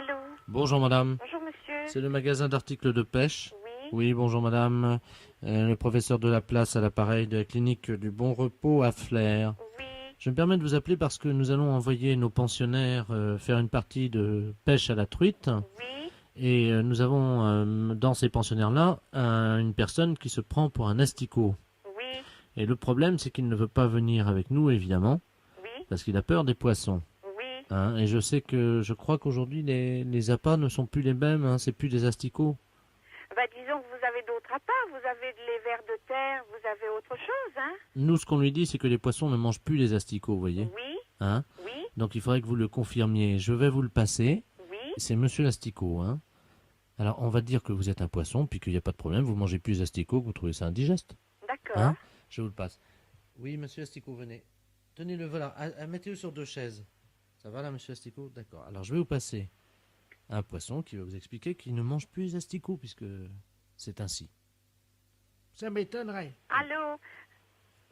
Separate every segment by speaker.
Speaker 1: Allô?
Speaker 2: Bonjour madame,
Speaker 1: Bonjour monsieur.
Speaker 2: c'est le magasin d'articles de pêche.
Speaker 1: Oui.
Speaker 2: Oui, bonjour madame. Le professeur de la place à l'appareil de la clinique du Bon Repos à Flers.
Speaker 1: Oui.
Speaker 2: Je me permets de vous appeler parce que nous allons envoyer nos pensionnaires faire une partie de pêche à la truite.
Speaker 1: Oui.
Speaker 2: Et nous avons dans ces pensionnaires-là une personne qui se prend pour un asticot.
Speaker 1: Oui.
Speaker 2: Et le problème, c'est qu'il ne veut pas venir avec nous, évidemment,
Speaker 1: Oui.
Speaker 2: parce qu'il a peur des poissons.
Speaker 1: Oui.
Speaker 2: Hein, et je crois qu'aujourd'hui, les appâts ne sont plus les mêmes, hein, c'est plus des asticots.
Speaker 1: Bah disons que vous avez d'autres appâts. Vous avez les vers de terre, vous avez autre chose, hein?
Speaker 2: Nous, ce qu'on lui dit, c'est que les poissons ne mangent plus les asticots, vous voyez.
Speaker 1: Oui.
Speaker 2: Hein?
Speaker 1: Oui.
Speaker 2: Donc il faudrait que vous le confirmiez. Je vais vous le passer.
Speaker 1: Oui.
Speaker 2: C'est Monsieur l'asticot. Hein? Alors, on va dire que vous êtes un poisson, puis qu'il n'y a pas de problème, vous mangez plus les asticots, que vous trouvez ça indigeste.
Speaker 1: D'accord.
Speaker 2: Hein? Je vous le passe. Oui, Monsieur l'asticot, venez. Tenez-le, voilà. Mettez-le sur 2 chaises. Ça va là, Monsieur l'asticot? D'accord. Alors, je vais vous passer un poisson qui va vous expliquer qu'il ne mange plus les asticots, puisque c'est ainsi.
Speaker 3: Ça m'étonnerait.
Speaker 1: Allô?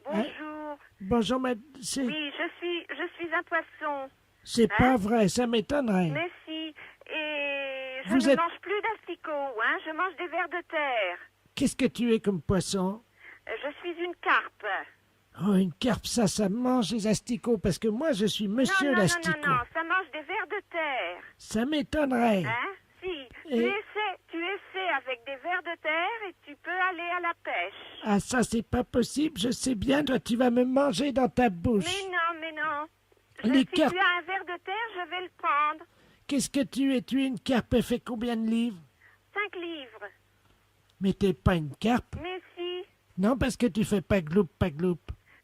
Speaker 1: Bonjour.
Speaker 3: Bonjour, mais c'est
Speaker 1: Oui, je suis un poisson.
Speaker 3: pas vrai, ça m'étonnerait.
Speaker 1: Mais si. Et je
Speaker 3: Vous
Speaker 1: ne
Speaker 3: êtes-
Speaker 1: mange plus d'asticots, hein? Je mange des vers de terre.
Speaker 3: Qu'est-ce que tu es comme poisson?
Speaker 1: Je suis une carpe.
Speaker 3: Oh, une carpe, ça mange les asticots, parce que moi, je suis monsieur
Speaker 1: non,
Speaker 3: l'asticot.
Speaker 1: non, ça mange des vers de terre.
Speaker 3: Ça m'étonnerait.
Speaker 1: Hein? Si,
Speaker 3: Et-
Speaker 1: tu essaies avec des vers de terre et tu peux aller à la pêche.
Speaker 3: Ah, ça, c'est pas possible, je sais bien, toi, tu vas me manger dans ta bouche.
Speaker 1: Mais non.
Speaker 3: Les
Speaker 1: Si
Speaker 3: carpes-
Speaker 1: tu as un ver de terre, je vais le prendre.
Speaker 3: Qu'est-ce que tu es? Tu es une carpe, elle fait combien de livres?
Speaker 1: 5 livres.
Speaker 3: Mais t'es pas une carpe.
Speaker 1: Mais si.
Speaker 3: Non, parce que tu fais pas gloup, pas gloup.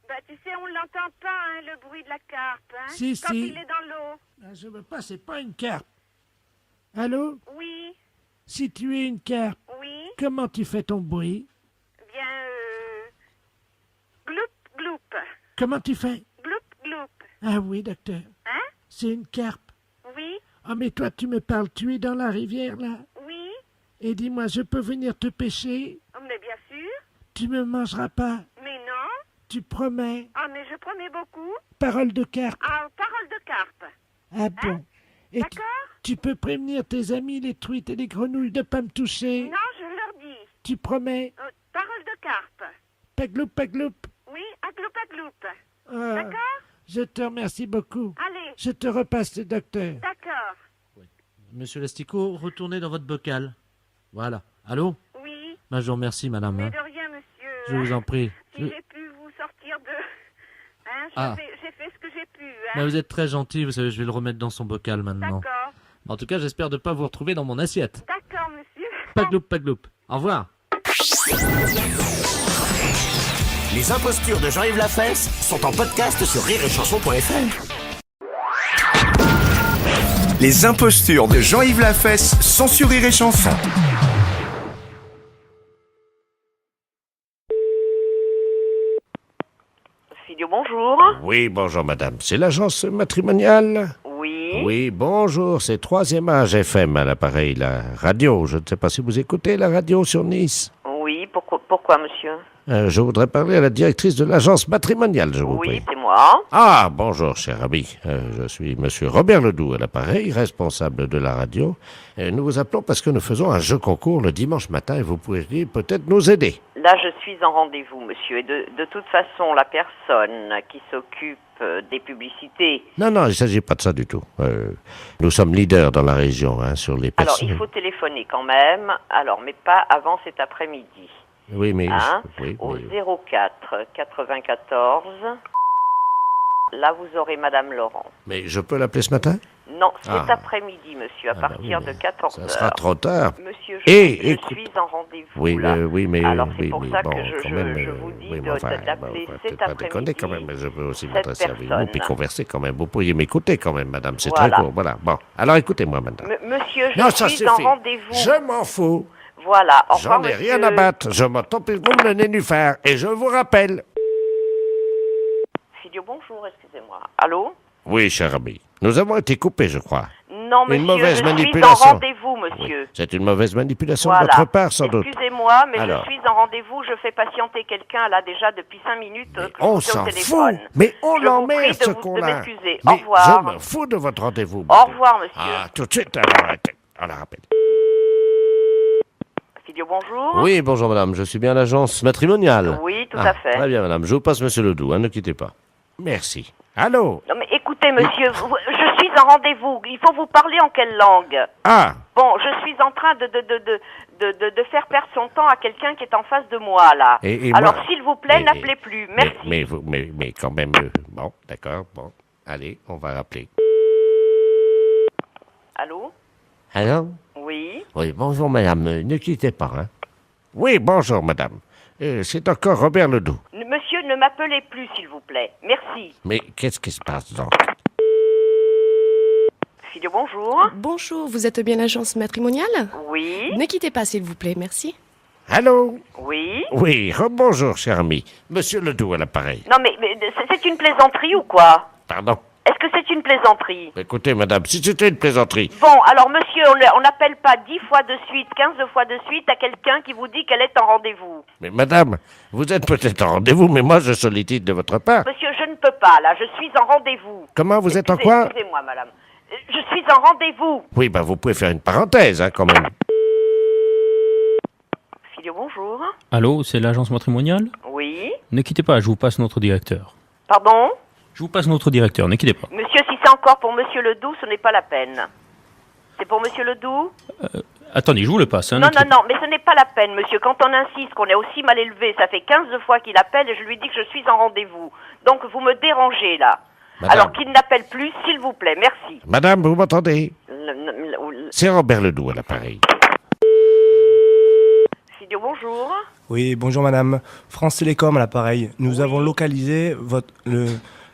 Speaker 1: Bah, tu sais, on l'entend pas, hein, le bruit de la carpe, hein,
Speaker 3: Si,
Speaker 1: quand
Speaker 3: si.
Speaker 1: il est dans l'eau.
Speaker 3: Ah, je veux pas, c'est pas une carpe. Allô?
Speaker 1: Oui,
Speaker 3: Si tu es une carpe,
Speaker 1: oui.
Speaker 3: comment tu fais ton bruit?
Speaker 1: Bien, gloup, gloup.
Speaker 3: Comment tu fais?
Speaker 1: Gloup, gloup.
Speaker 3: Ah oui, docteur.
Speaker 1: Hein?
Speaker 3: C'est une carpe.
Speaker 1: Oui,
Speaker 3: Ah, mais toi, tu me parles, tu es dans la rivière, là.
Speaker 1: oui.
Speaker 3: Et dis-moi, je peux venir te pêcher?
Speaker 1: Oh, mais bien sûr.
Speaker 3: Tu me mangeras pas?
Speaker 1: Mais non.
Speaker 3: Tu promets?
Speaker 1: Ah, mais je promets beaucoup.
Speaker 3: Parole de carpe.
Speaker 1: Ah, parole de carpe.
Speaker 3: Ah bon? Et
Speaker 1: D'accord?
Speaker 3: tu peux prévenir tes amis, les truites et les grenouilles, de pas me toucher?
Speaker 1: Non, je leur dis.
Speaker 3: Tu promets?
Speaker 1: Parole de carpe.
Speaker 3: Pagloup, pagloup.
Speaker 1: Oui, agloup, agloup.
Speaker 3: Ah,
Speaker 1: D'accord?
Speaker 3: je te remercie beaucoup.
Speaker 1: Allez,
Speaker 3: Je te repasse le docteur.
Speaker 1: d'accord.
Speaker 2: Monsieur l'asticot, retournez dans votre bocal. Voilà. Allô?
Speaker 1: Oui,
Speaker 2: Ben, je vous remercie, madame.
Speaker 1: mais
Speaker 2: Hein.
Speaker 1: de rien, monsieur.
Speaker 2: Je vous en prie.
Speaker 1: Si j'ai pu vous sortir de... Hein,
Speaker 2: Ah.
Speaker 1: j'ai fait ce que j'ai pu,
Speaker 2: Ben,
Speaker 1: hein.
Speaker 2: vous êtes très gentil, vous savez, je vais le remettre dans son bocal maintenant.
Speaker 1: D'accord.
Speaker 2: En tout cas, j'espère ne pas vous retrouver dans mon assiette.
Speaker 1: D'accord, monsieur.
Speaker 2: Pagloup, pagloup. Au revoir.
Speaker 4: Les impostures de Jean-Yves Lafesse sont en podcast sur rireetchanson.fr.
Speaker 5: Les impostures de Jean-Yves Lafesse sont sur Rire et Chanson.
Speaker 1: Fidio, bonjour.
Speaker 6: Oui, bonjour madame. C'est l'agence matrimoniale?
Speaker 1: Oui.
Speaker 6: Oui, bonjour. C'est Troisième Âge FM à l'appareil, la radio. Je ne sais pas si vous écoutez la radio sur Nice.
Speaker 1: Oui, pourquoi, monsieur?
Speaker 6: Je voudrais parler à la directrice de l'agence matrimoniale, je vous prie.
Speaker 1: c'est moi.
Speaker 6: Ah, bonjour, cher ami. Je suis monsieur Robert Ledoux à l'appareil, responsable de la radio. Nous vous appelons parce que nous faisons un jeu concours le dimanche matin et vous pourriez peut-être nous aider.
Speaker 7: Là, je suis en rendez-vous, monsieur. Et de toute façon, la personne qui s'occupe des publicités...
Speaker 6: Non, il ne s'agit pas de ça du tout. Nous sommes leaders dans la région sur les
Speaker 7: Alors,
Speaker 6: personnes.
Speaker 7: il faut téléphoner quand même. Alors, mais pas avant cet après-midi.
Speaker 6: Oui, mais...
Speaker 7: Hein,
Speaker 6: oui,
Speaker 7: au
Speaker 6: mais-
Speaker 7: 04 94. Là, vous aurez Madame Laurent.
Speaker 6: Mais je peux l'appeler ce matin?
Speaker 7: Non, cet
Speaker 6: Ah.
Speaker 7: après-midi, monsieur, à
Speaker 6: Ah bah
Speaker 7: partir
Speaker 6: oui,
Speaker 7: de
Speaker 6: mais
Speaker 7: 14
Speaker 6: Ça
Speaker 7: heures.
Speaker 6: sera trop tard.
Speaker 7: Monsieur,
Speaker 6: Et,
Speaker 7: je
Speaker 6: écoute-
Speaker 7: suis en rendez-vous,
Speaker 6: Oui,
Speaker 7: là.
Speaker 6: oui, mais...
Speaker 7: Alors, c'est
Speaker 6: oui,
Speaker 7: pour
Speaker 6: mais
Speaker 7: ça
Speaker 6: bon,
Speaker 7: que
Speaker 6: quand
Speaker 7: je
Speaker 6: même,
Speaker 7: vous dis
Speaker 6: oui,
Speaker 7: de-
Speaker 6: mais enfin,
Speaker 7: d'appeler
Speaker 6: bon,
Speaker 7: cet
Speaker 6: pas déconner
Speaker 7: après-midi
Speaker 6: quand même, mais je peux aussi
Speaker 7: cette
Speaker 6: m'adresser avec vous,
Speaker 7: personne.
Speaker 6: puis converser quand même. Vous pourriez m'écouter quand même, madame, c'est
Speaker 7: Voilà.
Speaker 6: très court. Voilà, bon. Alors écoutez-moi, madame.
Speaker 7: Monsieur, je
Speaker 6: Non, ça
Speaker 7: suis en
Speaker 6: suffit.
Speaker 7: rendez-vous.
Speaker 6: Je m'en fous.
Speaker 7: Voilà, au revoir,
Speaker 6: J'en ai
Speaker 7: monsieur.
Speaker 6: rien à battre. Je m'en tant pis, vous me le nénuphar. Et je vous rappelle.
Speaker 7: Fidio, bonjour, excusez-moi. Allô?
Speaker 6: Oui, cher ami. Nous avons été coupés, je crois.
Speaker 7: Non, monsieur,
Speaker 6: Une mauvaise
Speaker 7: je suis en
Speaker 6: manipulation.
Speaker 7: rendez-vous, monsieur.
Speaker 6: Oui, c'est une mauvaise manipulation
Speaker 7: Voilà.
Speaker 6: de votre part, sans doute.
Speaker 7: Excusez-moi, mais
Speaker 6: Alors.
Speaker 7: je suis en rendez-vous. Je fais patienter quelqu'un, là, déjà, depuis 5 minutes que je
Speaker 6: On
Speaker 7: suis au
Speaker 6: s'en fout.
Speaker 7: téléphone.
Speaker 6: Mais on
Speaker 7: Je vous
Speaker 6: l'emmerde,
Speaker 7: prie de
Speaker 6: ce
Speaker 7: vous- de
Speaker 6: con-là.
Speaker 7: m'excuser.
Speaker 6: Mais
Speaker 7: Au revoir.
Speaker 6: je me fous de votre rendez-vous.
Speaker 7: Au revoir, monsieur.
Speaker 6: Ah, tout de suite, alors. On la rappelle.
Speaker 7: Filio, bonjour.
Speaker 6: Oui, bonjour madame, je suis bien à l'agence matrimoniale.
Speaker 7: Oui, tout
Speaker 6: Ah,
Speaker 7: à fait.
Speaker 6: Très bien madame, je vous passe monsieur Ledoux, hein, ne quittez pas. Merci. Allô?
Speaker 7: Non, mais écoutez, monsieur, je suis en rendez-vous. Il faut vous parler en quelle langue?
Speaker 6: Ah,
Speaker 7: Bon, je suis en train de faire perdre son temps à quelqu'un qui est en face de moi, là.
Speaker 6: Et
Speaker 7: Alors,
Speaker 6: moi-
Speaker 7: s'il vous plaît,
Speaker 6: et-
Speaker 7: n'appelez plus. Merci.
Speaker 6: mais quand même, bon, d'accord, bon. Allez, on va rappeler.
Speaker 7: Allô?
Speaker 6: Allô?
Speaker 7: Oui?
Speaker 6: Oui, bonjour madame, ne quittez pas, hein. Oui, bonjour madame. C'est encore Robert Ledoux.
Speaker 7: Monsieur, ne m'appelez plus, s'il vous plaît. Merci.
Speaker 6: Mais qu'est-ce qui se passe donc?
Speaker 7: Filio, bonjour.
Speaker 8: Bonjour, vous êtes bien l'agence matrimoniale?
Speaker 7: Oui?
Speaker 8: Ne quittez pas, s'il vous plaît, merci.
Speaker 6: Allô?
Speaker 7: Oui?
Speaker 6: Oui, rebonjour cher ami. Monsieur Ledoux à l'appareil.
Speaker 7: Non, mais c'est une plaisanterie ou quoi?
Speaker 6: Pardon?
Speaker 7: Est-ce que c'est une plaisanterie?
Speaker 6: Écoutez madame, si c'était une plaisanterie,
Speaker 7: Bon, alors monsieur, on n'appelle pas 10 fois de suite, 15 fois de suite à quelqu'un qui vous dit qu'elle est en rendez-vous.
Speaker 6: mais madame, vous êtes peut-être en rendez-vous, mais moi je sollicite de votre part.
Speaker 7: Monsieur, je ne peux pas, là, je suis en rendez-vous.
Speaker 6: Comment vous êtes en quoi?
Speaker 7: Excusez-moi, madame. Je suis en rendez-vous.
Speaker 6: Oui, bah vous pouvez faire une parenthèse, hein, quand même.
Speaker 7: Filio, bonjour.
Speaker 9: Allô, c'est l'agence matrimoniale?
Speaker 7: Oui?
Speaker 9: Ne quittez pas, je vous passe notre directeur.
Speaker 7: Pardon?
Speaker 9: Je vous passe notre directeur, ne quittez pas.
Speaker 7: Monsieur, si c'est encore pour monsieur Ledoux, ce n'est pas la peine. C'est pour monsieur Ledoux?
Speaker 9: Attendez, je vous le passe. Hein,
Speaker 7: Non,
Speaker 9: ne quittez
Speaker 7: non, non, mais ce n'est pas la peine, monsieur. Quand on insiste qu'on est aussi mal élevé, ça fait 15 fois qu'il appelle et je lui dis que je suis en rendez-vous. Donc vous me dérangez, là.
Speaker 6: Madame.
Speaker 7: Alors qu'il n'appelle plus, s'il vous plaît. Merci.
Speaker 6: Madame, vous m'entendez? C'est Robert Ledoux à l'appareil.
Speaker 7: Filio, bonjour.
Speaker 10: Oui, bonjour madame. France Télécom à l'appareil. Nous avons localisé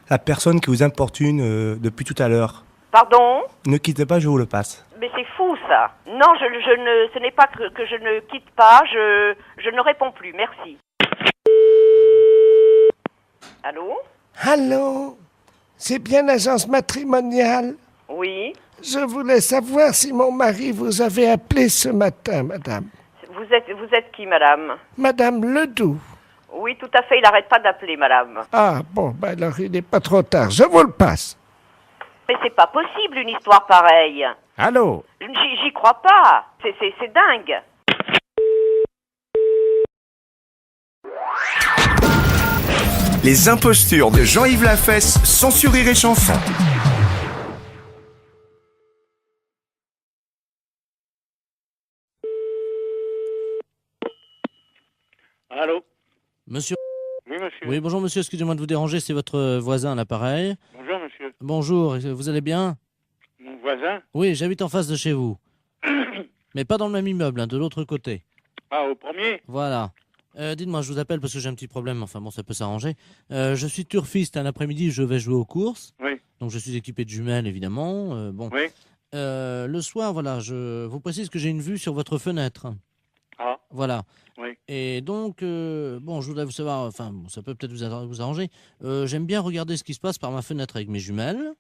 Speaker 10: la personne qui vous importune depuis tout à l'heure.
Speaker 7: Pardon?
Speaker 10: Ne quittez pas, je vous le passe.
Speaker 7: Mais c'est fou, ça. Non, ce n'est pas que je ne quitte pas, je ne réponds plus. Merci. Allô?
Speaker 3: Allô? C'est bien l'agence matrimoniale?
Speaker 7: Oui?
Speaker 3: Je voulais savoir si mon mari vous avait appelé ce matin, madame.
Speaker 7: Vous êtes qui, madame?
Speaker 3: Madame Ledoux.
Speaker 7: Oui, tout à fait, il n'arrête pas d'appeler, madame.
Speaker 3: Ah, bon, ben alors il n'est pas trop tard. Je vous le passe.
Speaker 7: Mais c'est pas possible, une histoire pareille.
Speaker 6: Allô?
Speaker 7: J'y crois pas. C'est dingue.
Speaker 5: Les impostures de Jean-Yves Lafesse, sans sur Rire et Chanson.
Speaker 11: Allô?
Speaker 2: Monsieur.
Speaker 11: Oui, monsieur.
Speaker 2: Oui, bonjour monsieur, excusez-moi de vous déranger, c'est votre voisin à l'appareil.
Speaker 11: Bonjour, monsieur.
Speaker 2: Bonjour, vous allez bien?
Speaker 11: Mon voisin?
Speaker 2: Oui, j'habite en face de chez vous. Mais pas dans le même immeuble, hein, de l'autre côté.
Speaker 11: Ah, au premier?
Speaker 2: Voilà. Dites-moi, je vous appelle parce que j'ai un petit problème, enfin bon, ça peut s'arranger. Je suis turfiste, un après-midi, je vais jouer aux courses.
Speaker 11: Oui.
Speaker 2: Donc je suis équipé de jumelles, évidemment. Bon.
Speaker 11: Oui.
Speaker 2: Le soir, voilà, je vous précise que j'ai une vue sur votre fenêtre.
Speaker 11: Ah.
Speaker 2: Voilà.
Speaker 11: Oui.
Speaker 2: Et donc, bon, je voudrais vous savoir, enfin, bon, ça peut peut-être vous arranger. J'aime bien regarder ce qui se passe par ma fenêtre avec mes jumelles.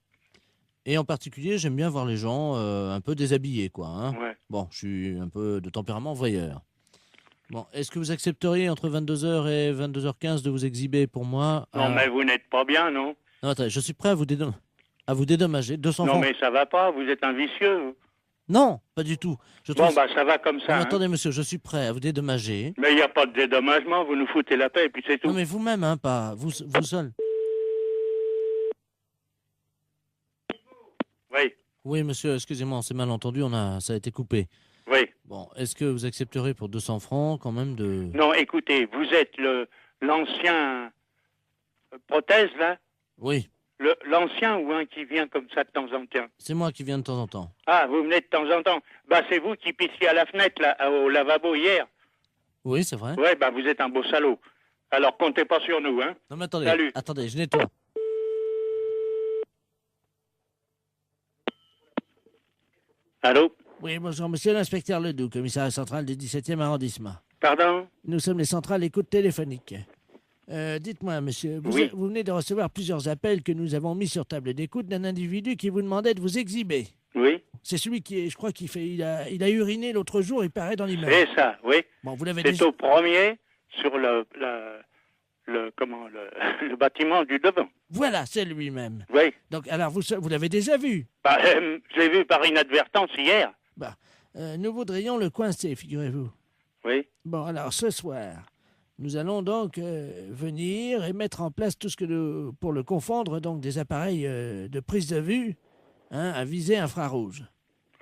Speaker 2: Et en particulier, j'aime bien voir les gens un peu déshabillés, quoi. Hein.
Speaker 11: Ouais.
Speaker 2: Bon, je suis un peu de tempérament voyeur. Bon, est-ce que vous accepteriez entre 22h et 22h15 de vous exhiber pour moi?
Speaker 11: Non, mais vous n'êtes pas bien, non?
Speaker 2: Non, attendez, je suis prêt à vous dédommager. 200
Speaker 11: Non,
Speaker 2: francs.
Speaker 11: mais ça va pas, vous êtes un vicieux. vous.
Speaker 2: Non, pas du tout. Je
Speaker 11: Bon,
Speaker 2: trouve-
Speaker 11: bah, ça va comme
Speaker 2: Non,
Speaker 11: ça.
Speaker 2: mais
Speaker 11: hein.
Speaker 2: attendez, monsieur, je suis prêt à vous dédommager.
Speaker 11: Mais il n'y a pas de dédommagement, vous nous foutez la paix et puis c'est tout.
Speaker 2: Non, mais vous-même, hein, pas vous seul.
Speaker 11: Oui,
Speaker 2: Oui, monsieur, excusez-moi, on s'est mal entendu, ça a été coupé.
Speaker 11: oui.
Speaker 2: Bon, est-ce que vous accepterez pour 200 francs quand même de...
Speaker 11: Non, écoutez, vous êtes l'ancien prothèse, là?
Speaker 2: Oui,
Speaker 11: L'ancien ou un qui vient comme ça de temps en temps?
Speaker 2: c'est moi qui viens de temps en temps.
Speaker 11: Ah, vous venez de temps en temps. Bah, c'est vous qui pissiez à la fenêtre, là, au lavabo hier.
Speaker 2: Oui, c'est vrai.
Speaker 11: Ouais, bah, vous êtes un beau salaud. Alors, comptez pas sur nous, hein?
Speaker 2: Non, mais attendez,
Speaker 11: Salut.
Speaker 2: attendez, je nettoie.
Speaker 11: Allô?
Speaker 3: Oui, bonjour, monsieur l'inspecteur Ledoux, commissariat central du 17e arrondissement.
Speaker 11: Pardon?
Speaker 3: Nous sommes les centrales écoute téléphonique. Dites-moi, monsieur,
Speaker 11: Oui.
Speaker 3: vous venez de recevoir plusieurs appels que nous avons mis sur table d'écoute d'un individu qui vous demandait de vous exhiber.
Speaker 11: Oui?
Speaker 3: C'est celui qui est, je crois qu'il fait, il a uriné l'autre jour, il paraît dans l'immeuble.
Speaker 11: C'est ça, oui.
Speaker 3: Bon, vous l'avez
Speaker 11: C'est
Speaker 3: déjà...
Speaker 11: au premier, sur le bâtiment du devant.
Speaker 3: Voilà, c'est lui-même.
Speaker 11: Oui.
Speaker 3: Donc, alors, vous l'avez déjà vu.
Speaker 11: Bah, je l'ai vu par inadvertance hier.
Speaker 3: Bah, nous voudrions le coincer, figurez-vous.
Speaker 11: Oui.
Speaker 3: Bon, alors, ce soir, nous allons donc venir et mettre en place tout ce que pour le confondre, donc des appareils de prise de vue, à visée infrarouge.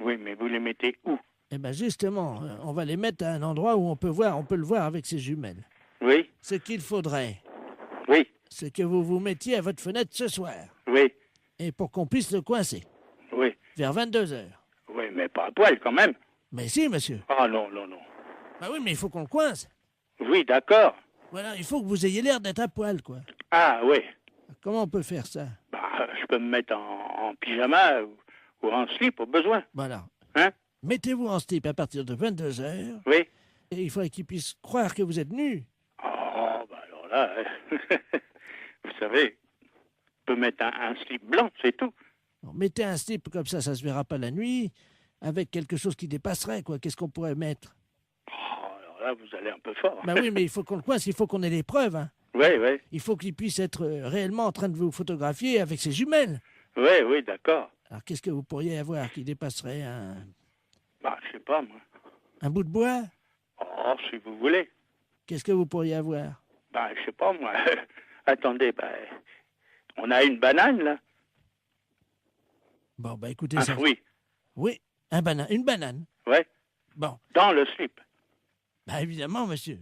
Speaker 11: Oui, mais vous les mettez où?
Speaker 3: Eh bien, justement, on va les mettre à un endroit où on peut le voir avec ses jumelles.
Speaker 11: Oui.
Speaker 3: Ce qu'il faudrait,
Speaker 11: Oui.
Speaker 3: c'est que vous vous mettiez à votre fenêtre ce soir.
Speaker 11: Oui.
Speaker 3: Et pour qu'on puisse le coincer.
Speaker 11: Oui.
Speaker 3: Vers 22h.
Speaker 11: Oui, mais pas à poil quand même.
Speaker 3: Mais si, monsieur.
Speaker 11: Ah non, non, non.
Speaker 3: Bah oui, mais il faut qu'on le coince.
Speaker 11: Oui, d'accord.
Speaker 3: Voilà, il faut que vous ayez l'air d'être à poil, quoi.
Speaker 11: Ah oui.
Speaker 3: Comment on peut faire ça?
Speaker 11: Bah, je peux me mettre en pyjama ou en slip au besoin.
Speaker 3: Voilà.
Speaker 11: Hein?
Speaker 3: Mettez-vous en slip à partir de 22h.
Speaker 11: Oui.
Speaker 3: Et il faudrait qu'ils puissent croire que vous êtes nu.
Speaker 11: Oh, bah alors là, vous savez, je peux mettre un slip blanc, c'est tout.
Speaker 3: Bon, mettez un slip comme ça se verra pas la nuit, avec quelque chose qui dépasserait, quoi. Qu'est-ce qu'on pourrait mettre?
Speaker 11: Oh, alors là, vous allez un peu fort.
Speaker 3: Bah oui, mais il faut qu'on le coince, il faut qu'on ait les preuves, hein.
Speaker 11: Oui, oui.
Speaker 3: Il faut qu'il puisse être réellement en train de vous photographier avec ses jumelles.
Speaker 11: Oui, oui, d'accord.
Speaker 3: Alors, qu'est-ce que vous pourriez avoir qui dépasserait
Speaker 11: Bah, je sais pas, moi.
Speaker 3: un bout de bois?
Speaker 11: Oh, si vous voulez.
Speaker 3: Qu'est-ce que vous pourriez avoir?
Speaker 11: Bah, je sais pas, moi. Attendez, bah, on a une banane, là.
Speaker 3: Bon, bah écoutez
Speaker 11: Un
Speaker 3: ça.
Speaker 11: fruit.
Speaker 3: Oui, une banane.
Speaker 11: Ouais.
Speaker 3: Bon,
Speaker 11: Dans le slip.
Speaker 3: bah évidemment, monsieur.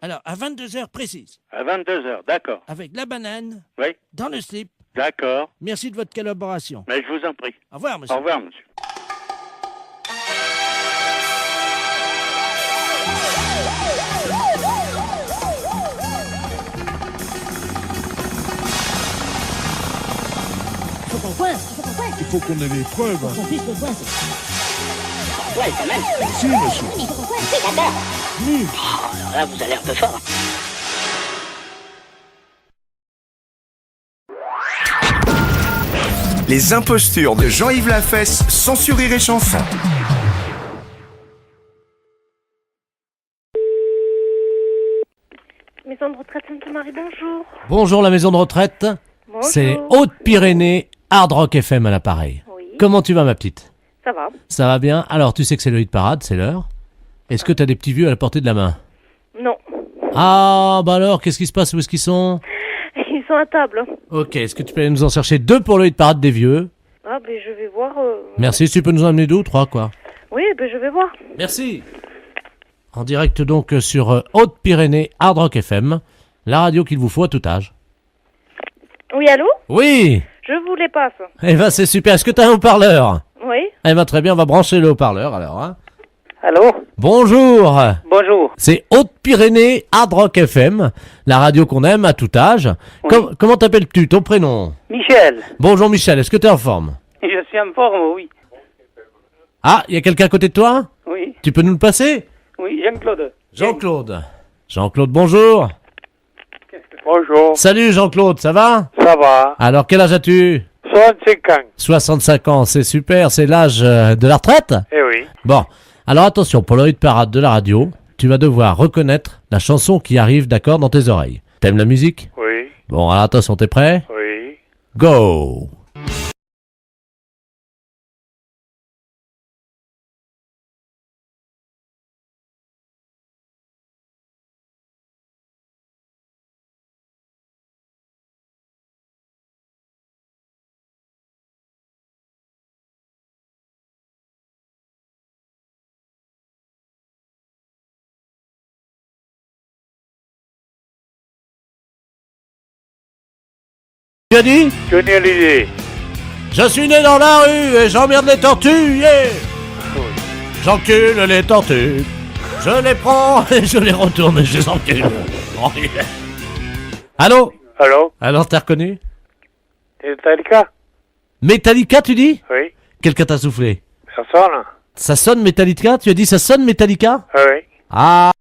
Speaker 3: Alors, à 22h précises,
Speaker 11: À 22h, d'accord.
Speaker 3: avec la banane,
Speaker 11: Oui,
Speaker 3: dans le slip.
Speaker 11: d'accord.
Speaker 3: Merci de votre collaboration.
Speaker 11: Mais je vous en prie.
Speaker 3: Au revoir, monsieur.
Speaker 11: Au revoir, monsieur.
Speaker 3: Faut qu'on coince.
Speaker 12: Il faut qu'on ait les preuves.
Speaker 3: Qu'on puisse le coincer.
Speaker 11: Ouais, quand même.
Speaker 12: Si, monsieur.
Speaker 11: Oui, d'accord.
Speaker 3: Nu.
Speaker 11: Oh, alors là, vous allez un peu fort.
Speaker 5: Les impostures de Jean-Yves Lafesse, sans Rire et Chanson.
Speaker 1: Maison de retraite Sainte-Marie, bonjour.
Speaker 2: Bonjour la maison de retraite.
Speaker 1: Bonjour.
Speaker 2: C'est Haute-Pyrénées, Hard Rock FM à l'appareil.
Speaker 1: Oui.
Speaker 2: Comment tu vas ma petite?
Speaker 1: Ça va.
Speaker 2: Ça va bien? Alors tu sais que c'est le hit parade, c'est l'heure. Est-ce que tu as des petits vieux à la portée de la main?
Speaker 1: Non.
Speaker 2: Ah bah alors, qu'est-ce qui se passe? Où est-ce qu'ils sont?
Speaker 1: Ils sont à table.
Speaker 2: Ok, est-ce que tu peux aller nous en chercher 2 pour le hit parade des vieux?
Speaker 1: Ah, ben je vais voir.
Speaker 2: Merci, tu peux nous en amener 2 ou 3 quoi.
Speaker 1: Oui, ben je vais voir.
Speaker 2: Merci. En direct donc sur Haute-Pyrénées, Hard Rock FM, la radio qu'il vous faut à tout âge.
Speaker 1: Oui, allô?
Speaker 2: Oui.
Speaker 1: Je vous les passe.
Speaker 2: Eh ben c'est super, est-ce que tu as un haut-parleur?
Speaker 1: Oui.
Speaker 2: Eh ben très bien, on va brancher le haut-parleur alors. Hein.
Speaker 11: Allô?
Speaker 2: Bonjour.
Speaker 11: Bonjour.
Speaker 2: C'est Haute-Pyrénées, Hard Rock FM, la radio qu'on aime à tout âge.
Speaker 11: Oui.
Speaker 2: Comment t'appelles-tu, ton prénom?
Speaker 11: Michel.
Speaker 2: Bonjour Michel, est-ce que tu es en forme?
Speaker 11: Je suis en forme, oui.
Speaker 2: Ah, il y a quelqu'un à côté de toi?
Speaker 11: Oui.
Speaker 2: Tu peux nous le passer?
Speaker 11: Oui, Jean-Claude.
Speaker 2: Jean-Claude. Jean-Claude, bonjour.
Speaker 11: Bonjour.
Speaker 2: Salut Jean-Claude, ça va?
Speaker 11: Ça va?
Speaker 2: Alors quel âge as-tu?
Speaker 11: 65 ans.
Speaker 2: 65 ans, c'est super, c'est l'âge de la retraite?
Speaker 11: Eh oui.
Speaker 2: Bon, alors attention, pour le hit parade de la radio, tu vas devoir reconnaître la chanson qui arrive d'accord dans tes oreilles. T'aimes la musique?
Speaker 11: Oui.
Speaker 2: Bon, alors attention, t'es prêt?
Speaker 11: Oui.
Speaker 2: Go! Tu as dit?
Speaker 11: Johnny Hallyday.
Speaker 2: Je suis né dans la rue et j'emmerde les tortues, yeah! J'encule les tortues. Je les prends et je les retourne et je les encule. Oh, yeah. Allô?
Speaker 11: Allô?
Speaker 2: Alors, t'as reconnu?
Speaker 11: Metallica?
Speaker 2: Metallica, tu dis?
Speaker 11: Oui.
Speaker 2: Quelqu'un t'a soufflé?
Speaker 11: Personne?
Speaker 2: Ça sonne Metallica? Tu as dit ça sonne Metallica?
Speaker 11: Oui.
Speaker 2: Ah!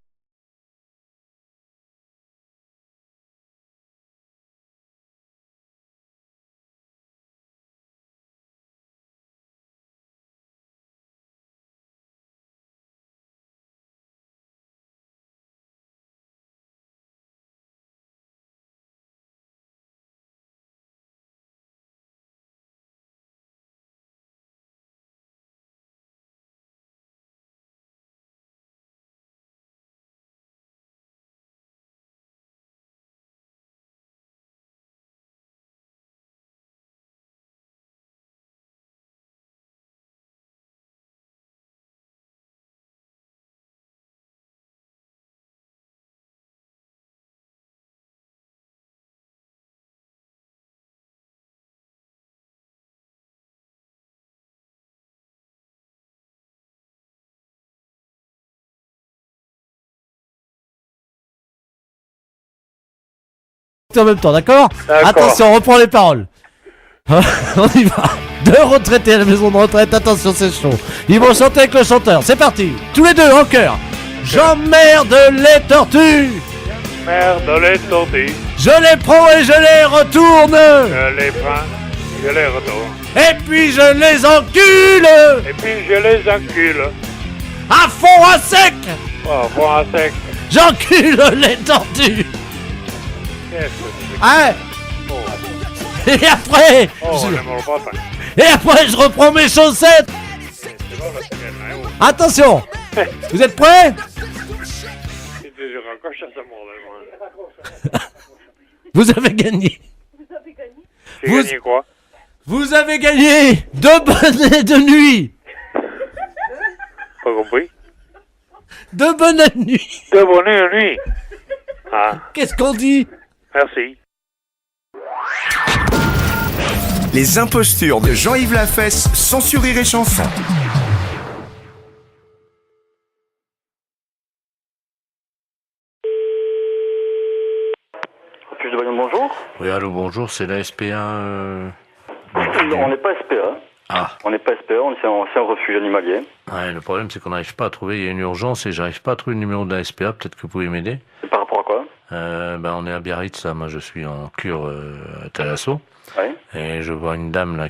Speaker 2: en même temps, d'accord?
Speaker 11: D'accord.
Speaker 2: Attention, on reprend les paroles. On y va. 2 retraités à la maison de retraite, attention, c'est chaud. Ils vont chanter avec le chanteur, c'est parti. Tous les deux, en chœur. J'emmerde les tortues.
Speaker 11: Merde, les tortues.
Speaker 2: Je les prends et je les retourne.
Speaker 11: Je les prends, je les retourne.
Speaker 2: Et puis je les encule.
Speaker 11: Et puis je les encule.
Speaker 2: À fond, à sec.
Speaker 11: Oh, bon, à sec.
Speaker 2: J'encule les tortues.
Speaker 11: Qu'est-ce que c'est?
Speaker 2: Hein?
Speaker 11: Oh,
Speaker 2: Et après,
Speaker 11: oh on n'aime pas tant.
Speaker 2: et après je reprends mes chaussettes.
Speaker 11: C'est bon, la semaine, hein, oh.
Speaker 2: Attention. Vous êtes prêts?
Speaker 11: Je raccroche à ce moment-là.
Speaker 2: Vous avez gagné.
Speaker 11: J'ai
Speaker 2: Vous-
Speaker 11: gagné quoi?
Speaker 2: Vous avez gagné 2 bonnets de nuit.
Speaker 11: Pas compris?
Speaker 2: 2 bonnets de nuit.
Speaker 11: De bonne nuit. Ah,
Speaker 2: Qu'est-ce qu'on dit?
Speaker 11: merci.
Speaker 5: Les impostures de Jean-Yves Lafesse, sans Rire et Chanson.
Speaker 13: Refuge de Bayonne, bonjour.
Speaker 6: Oui, allô, bonjour, c'est la SPA.
Speaker 13: Non, on n'est pas SPA.
Speaker 6: Ah.
Speaker 13: On n'est pas SPA, c'est un refuge animalier.
Speaker 6: Ouais, le problème, c'est qu'on n'arrive pas à trouver. Il y a une urgence et j'arrive pas à trouver le numéro de la SPA. Peut-être que vous pouvez m'aider.
Speaker 13: C'est par rapport à quoi?
Speaker 6: On est à Biarritz, là. Moi, je suis en cure à Thalasso.
Speaker 13: Ouais.
Speaker 6: Et je vois une dame, là,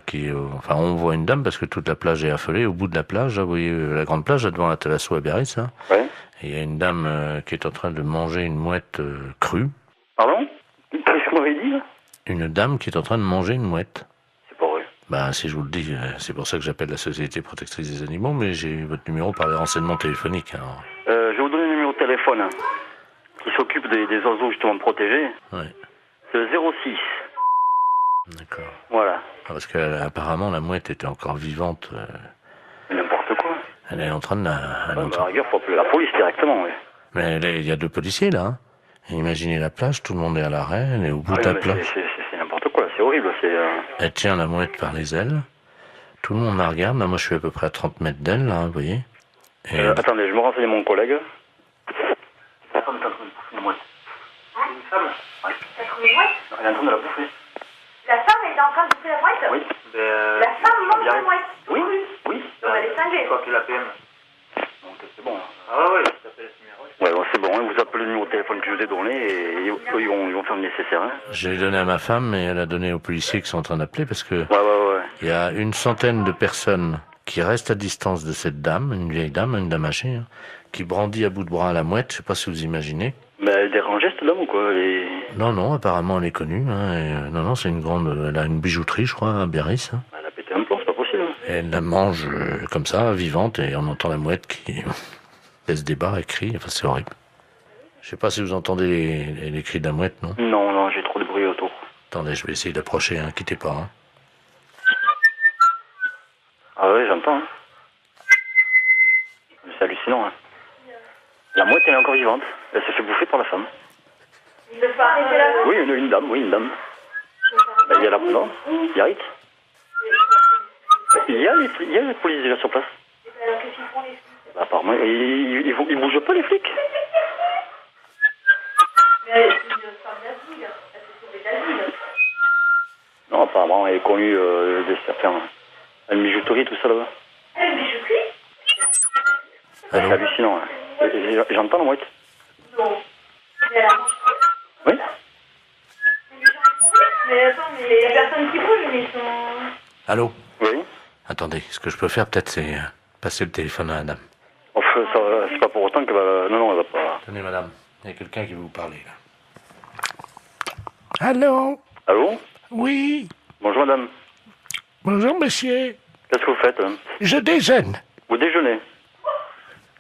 Speaker 6: Enfin, on voit une dame parce que toute la plage est affolée. Au bout de la plage, là, vous voyez la grande plage, là, devant la Thalasso à Biarritz, là.
Speaker 13: Ouais.
Speaker 6: Et il y a une dame qui est en train de manger une mouette crue.
Speaker 13: Pardon? Qu'est-ce que vous m'avez dit, là?
Speaker 6: Une dame qui est en train de manger une mouette.
Speaker 13: C'est pas vrai.
Speaker 6: Ben, si je vous le dis, c'est pour ça que j'appelle la Société Protectrice des Animaux, mais j'ai eu votre numéro par les renseignements téléphoniques. Alors.
Speaker 13: Je vais vous donner le numéro de téléphone hein, qui s'occupe des oiseaux justement protégés.
Speaker 6: Ouais.
Speaker 13: C'est le 06.
Speaker 6: D'accord.
Speaker 13: Voilà.
Speaker 6: Ah, parce qu'apparemment, la mouette était encore vivante.
Speaker 13: N'importe quoi.
Speaker 6: Elle est en train de la... elle est en
Speaker 13: À
Speaker 6: train-
Speaker 13: la rigueur, faut appeler la police directement, oui.
Speaker 6: Mais il y a 2 policiers, là. Hein. Et imaginez la plage, tout le monde est à l'arrêt, elle est au bout
Speaker 13: Ah,
Speaker 6: de la
Speaker 13: mais
Speaker 6: plage.
Speaker 13: c'est n'importe quoi, c'est horrible.
Speaker 6: Elle tient la mouette par les ailes. Tout le monde la regarde. Là, moi, je suis à peu près à 30 mètres d'elle, là, vous voyez. Et
Speaker 13: Attendez, je me renseigne mon collègue. La femme est en train de bouffer une mouette. Une femme? Oui. Elle est en train de la bouffer.
Speaker 1: La femme est en train de bouffer la mouette?
Speaker 13: Oui.
Speaker 1: La femme mange la mouette?
Speaker 13: Oui, oui.
Speaker 1: Donc elle est cinglée.
Speaker 13: Quoi que la PM. Donc c'est bon. Ah ouais, ça fait le numéro. Ouais, bon, c'est bon, hein, vous appelez le numéro de téléphone que je vous ai donné et ils vont faire le nécessaire. Hein.
Speaker 6: je l'ai donné à ma femme, et elle a donné aux policiers qui sont en train d'appeler, parce que
Speaker 13: Ouais.
Speaker 6: il y a une centaine de personnes qui restent à distance de cette dame, une vieille dame, une dame âgée, hein, qui brandit à bout de bras la mouette, je sais pas si vous imaginez.
Speaker 13: Mais elle dérangeait cette dame ou quoi?
Speaker 6: Non, apparemment elle est connue. Hein, et, non, c'est une grande... Elle a une bijouterie, je crois, à Biarritz. Hein.
Speaker 13: Elle a pété un plomb, c'est pas possible.
Speaker 6: Et elle la mange comme ça, vivante, et on entend la mouette qui laisse des barres et crie. Enfin, c'est horrible. Je sais pas si vous entendez les cris de la mouette, non?
Speaker 13: Non, j'ai trop de bruit autour.
Speaker 6: Attendez, je vais essayer d'approcher, hein, quittez pas. Hein.
Speaker 13: Ah ouais, j'entends. Hein. C'est hallucinant. Hein. La mouette, elle est encore vivante. Elle se fait bouffer par la femme.
Speaker 1: Il ne faut arrêter la mouette?
Speaker 13: Oui, une dame. Ben, il y a la... Non, Biarritz. Il y a les polices déjà sur place.
Speaker 1: Alors qu'est-ce qu'ils font les flics?
Speaker 13: Bah, apparemment, ils bougent pas les flics.
Speaker 1: Mais elle est une femme d'asile. Elle s'est sauvée d'asile.
Speaker 13: Non, apparemment, elle est connue de certains... Une bijouterie, tout ça là-bas.
Speaker 1: Elle est une bijouterie?
Speaker 13: C'est hallucinant. Hein. J'entends la mouette.
Speaker 1: Non. Mais elle a mangé.
Speaker 13: Oui.
Speaker 1: Mais attends, mais il y a personne qui bouge, mais ils sont...
Speaker 6: Allô?
Speaker 13: Oui.
Speaker 6: Attendez, ce que je peux faire peut-être, c'est passer le téléphone à la dame.
Speaker 13: Enfin, c'est pas pour autant qu'elle va... Non, elle va pas...
Speaker 6: Tenez, madame, il y a quelqu'un qui veut vous parler, là.
Speaker 3: Allô?
Speaker 13: Allô?
Speaker 3: Oui.
Speaker 13: Bonjour, madame.
Speaker 3: Bonjour, monsieur.
Speaker 13: Qu'est-ce que vous faites hein?
Speaker 3: Je déjeune.
Speaker 13: Vous déjeunez?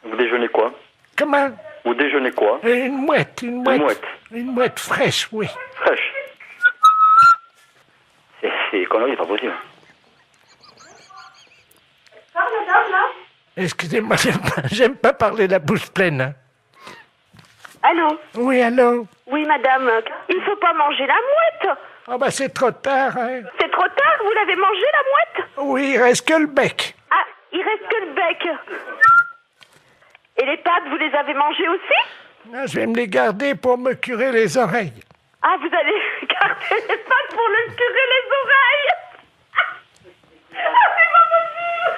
Speaker 13: Vous déjeunez quoi?
Speaker 3: Comment?
Speaker 13: Vous déjeunez quoi?
Speaker 3: Une mouette.
Speaker 13: Une mouette.
Speaker 3: Une mouette fraîche, oui.
Speaker 13: Fraîche. C'est connerie, c'est pas possible.
Speaker 1: Parle, madame, là?
Speaker 3: Excusez-moi, j'aime pas parler la bouche pleine. Hein.
Speaker 1: Allô?
Speaker 3: Oui, allô?
Speaker 1: Oui, madame. Il faut pas manger la mouette.
Speaker 3: Oh, bah, c'est trop tard, hein.
Speaker 1: C'est trop tard, vous l'avez mangée, la mouette?
Speaker 3: Oui, il reste que le bec.
Speaker 1: Ah, il reste que le bec. Et les pattes, vous les avez mangées aussi?
Speaker 3: Non, je vais me les garder pour me curer les oreilles.
Speaker 1: Ah, vous allez
Speaker 7: téléphone pour le curer les oreilles. C'est pas possible.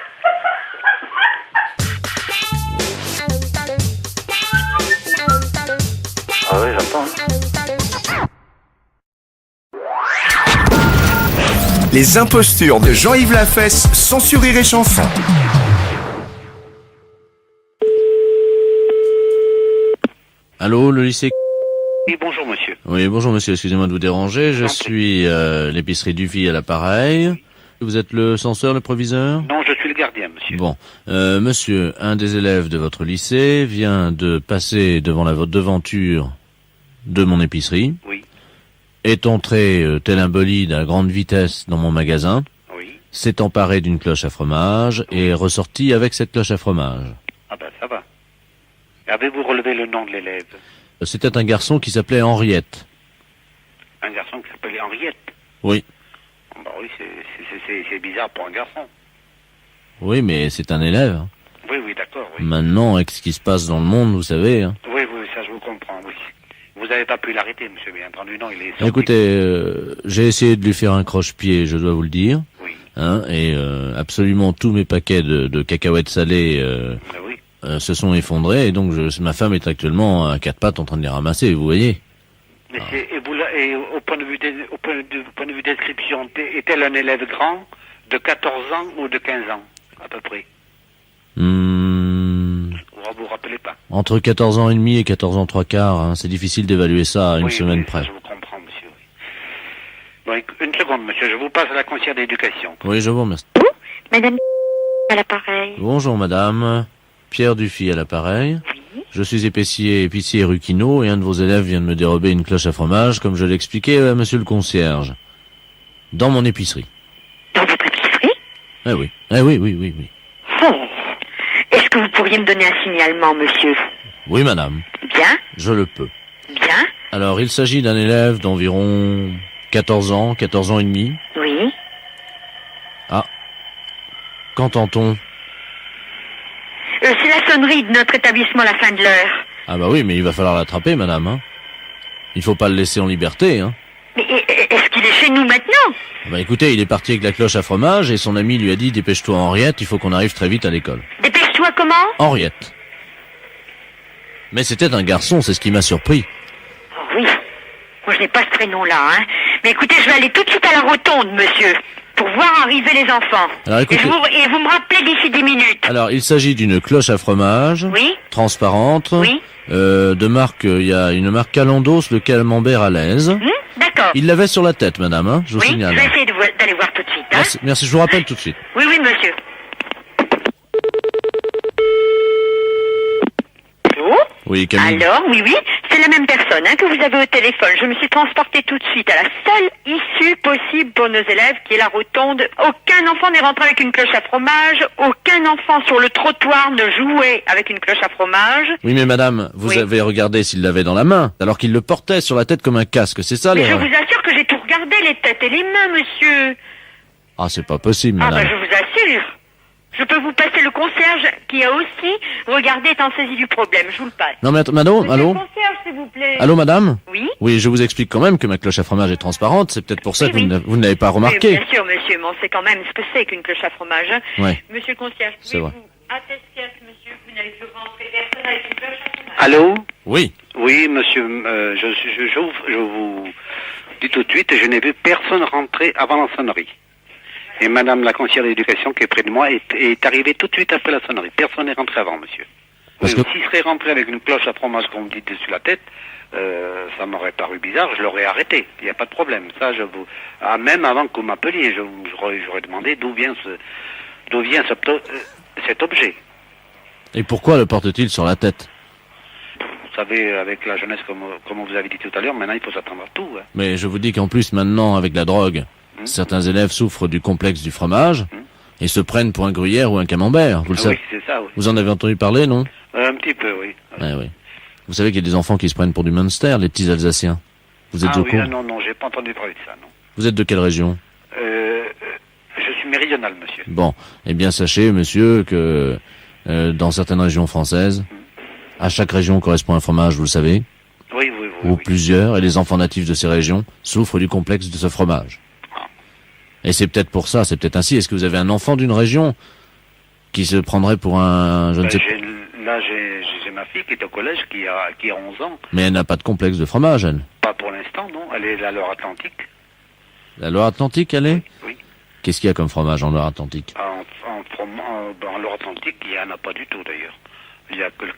Speaker 13: Ah oui, j'entends.
Speaker 5: Les impostures de Jean-Yves Lafesse, sans sur Rire et Chanson.
Speaker 2: Allô, le lycée.
Speaker 11: Oui, bonjour monsieur.
Speaker 2: Oui, bonjour monsieur, excusez-moi de vous déranger. Je suis l'épicerie Dufy à l'appareil. Vous êtes le censeur, le proviseur?
Speaker 11: Non, je suis le gardien, monsieur.
Speaker 2: Bon, monsieur, un des élèves de votre lycée vient de passer devant la devanture de mon épicerie.
Speaker 11: Oui.
Speaker 2: Est entré tel un bolide à grande vitesse dans mon magasin.
Speaker 11: Oui.
Speaker 2: S'est emparé d'une cloche à fromage et est ressorti avec cette cloche à fromage.
Speaker 11: Ah ben ça va. Avez-vous relevé le nom de l'élève?
Speaker 2: C'était un garçon qui s'appelait Henriette.
Speaker 11: Un garçon qui s'appelait Henriette.
Speaker 2: Oui.
Speaker 11: Bah oui, c'est bizarre pour un garçon.
Speaker 2: Oui, mais c'est un élève. Hein.
Speaker 11: Oui, oui, d'accord, oui.
Speaker 2: Maintenant, avec ce qui se passe dans le monde, vous savez. Hein.
Speaker 11: Oui, oui, ça je vous comprends, oui. Vous n'avez pas pu l'arrêter, monsieur, bien entendu, non, il est sorti.
Speaker 2: Écoutez, j'ai essayé de lui faire un croche-pied, je dois vous le dire.
Speaker 11: Oui.
Speaker 2: Hein, et absolument tous mes paquets de cacahuètes salées
Speaker 11: Oui.
Speaker 2: se sont effondrés. Et donc, ma femme est actuellement à quatre pattes en train de les ramasser, vous voyez.
Speaker 11: Mais et au point de vue description, est-elle un élève grand de 14 ans ou de 15 ans, à peu près? Vous vous rappelez pas?
Speaker 2: Entre 14 ans et demi et 14 ans 3/4, hein, c'est difficile d'évaluer ça à une semaine près.
Speaker 11: Je vous comprends, monsieur. Oui. Bon, une seconde, monsieur, je vous passe à la conseillère d'éducation.
Speaker 2: Oui, je vous remercie.
Speaker 1: Madame à l'appareil.
Speaker 2: Bonjour madame, Pierre Dufy à l'appareil.
Speaker 1: Oui.
Speaker 2: Je suis épicier rue Quinault et un de vos élèves vient de me dérober une cloche à fromage, comme je l'expliquais à monsieur le concierge. Dans mon épicerie.
Speaker 1: Dans votre épicerie?
Speaker 2: Eh oui, oui.
Speaker 1: Oh. Est-ce que vous pourriez me donner un signalement, monsieur?
Speaker 2: Oui madame,
Speaker 1: Bien.
Speaker 2: je le peux.
Speaker 1: Bien.
Speaker 2: Alors, il s'agit d'un élève d'environ 14 ans et demi.
Speaker 1: Oui.
Speaker 2: Ah. Qu'entend-on?
Speaker 1: C'est la sonnerie de notre établissement à la fin de l'heure.
Speaker 2: Ah bah oui, mais il va falloir l'attraper, madame. Hein. Il faut pas le laisser en liberté. Hein.
Speaker 1: Mais est-ce qu'il est chez nous maintenant?
Speaker 2: Bah écoutez, il est parti avec la cloche à fromage et son ami lui a dit « Dépêche-toi Henriette, il faut qu'on arrive très vite à l'école. »
Speaker 1: Dépêche-toi comment?
Speaker 2: Henriette. Mais c'était un garçon, c'est ce qui m'a surpris.
Speaker 1: Oh oui. Moi, je n'ai pas ce prénom-là, hein. Mais écoutez, je vais aller tout de suite à la rotonde, monsieur, pour voir arriver les enfants.
Speaker 2: Alors écoutez...
Speaker 1: Et vous me rappelez d'ici 10 minutes.
Speaker 2: Alors, il s'agit d'une cloche à fromage,
Speaker 1: oui,
Speaker 2: transparente,
Speaker 1: oui,
Speaker 2: de marque, il y a une marque Calandos, le camembert à l'aise.
Speaker 1: D'accord.
Speaker 2: Il l'avait sur la tête, madame, hein, je vous signale.
Speaker 1: Je vais essayer d'aller voir tout de suite. Hein.
Speaker 2: Merci, je vous rappelle tout de suite.
Speaker 1: Oui, monsieur.
Speaker 2: Oui, Camille.
Speaker 1: Alors, oui, c'est la même personne que vous avez au téléphone. Je me suis transportée tout de suite à la seule issue possible pour nos élèves, qui est la rotonde. Aucun enfant n'est rentré avec une cloche à fromage. Aucun enfant sur le trottoir ne jouait avec une cloche à fromage.
Speaker 2: Oui, mais madame, vous avez regardé s'il l'avait dans la main, alors qu'il le portait sur la tête comme un casque, c'est ça,
Speaker 1: Mais
Speaker 2: l'erreur?
Speaker 1: je vous assure que j'ai tout regardé, les têtes et les mains, monsieur.
Speaker 2: Ah, c'est pas possible, madame.
Speaker 1: Je vous assure. Je peux vous passer le concierge qui a aussi regardé étant saisi du problème. Je vous le passe.
Speaker 2: Non mais attends, allô?
Speaker 1: Le concierge, s'il vous plaît.
Speaker 2: Allô, madame?
Speaker 1: Oui.
Speaker 2: Oui, je vous explique quand même que ma cloche à fromage est transparente. C'est peut-être pour ça que vous ne l'avez pas
Speaker 1: Oui,
Speaker 2: remarqué.
Speaker 1: bien sûr, monsieur, mais on sait quand même ce que c'est qu'une cloche à fromage.
Speaker 2: Ouais.
Speaker 1: Monsieur le concierge,
Speaker 2: C'est vrai.
Speaker 1: pouvez-vous attester à ce monsieur que vous n'avez plus rentré personne avec une cloche à fromage?
Speaker 11: Allô?
Speaker 2: Oui.
Speaker 11: Oui, monsieur, je vous dis tout de suite, je n'ai vu personne rentrer avant la sonnerie. Et madame la conseillère d'éducation qui est près de moi est arrivée tout de suite après la sonnerie. Personne n'est rentré avant, monsieur. S'il serait rentré avec une cloche à fromage, comme vous dites, dessus la tête, ça m'aurait paru bizarre, je l'aurais arrêté. Il n'y a pas de problème. Ça, même avant que vous m'appeliez, j'aurais demandé d'où vient cet objet.
Speaker 2: Et pourquoi le porte-t-il sur la tête?
Speaker 11: Vous savez, avec la jeunesse, comme vous avez dit tout à l'heure, maintenant il faut s'attendre à tout. Hein.
Speaker 2: Mais je vous dis qu'en plus, maintenant, avec la drogue, certains élèves souffrent du complexe du fromage et se prennent pour un gruyère ou un camembert. Vous le savez.
Speaker 11: Oui, c'est ça, oui.
Speaker 2: Vous en avez entendu parler, non?
Speaker 11: Un petit peu, oui.
Speaker 2: Oui. Vous savez qu'il y a des enfants qui se prennent pour du Munster, les petits Alsaciens. Vous êtes au courant?
Speaker 11: Non, j'ai pas entendu parler de ça, non.
Speaker 2: Vous êtes de quelle région?
Speaker 11: Je suis méridional, monsieur.
Speaker 2: Bon, eh bien sachez, monsieur, que dans certaines régions françaises, à chaque région correspond un fromage, vous le savez.
Speaker 11: Oui.
Speaker 14: ou plusieurs, et les enfants natifs de ces régions souffrent du complexe de ce fromage. Et c'est peut-être pour ça, c'est peut-être ainsi. Est-ce que vous avez un enfant d'une région qui se prendrait pour un... je ne sais pas.
Speaker 11: Là, j'ai ma fille qui est au collège, qui a 11 ans.
Speaker 14: Mais elle n'a pas de complexe de fromage, elle.
Speaker 11: Pas pour l'instant, non. Elle est à Loire-Atlantique.
Speaker 14: La Loire-Atlantique, elle est?
Speaker 11: Oui.
Speaker 14: Qu'est-ce qu'il y a comme fromage en Loire-Atlantique?
Speaker 11: En Loire-Atlantique, il n'y en a pas du tout, d'ailleurs. Il n'y a que le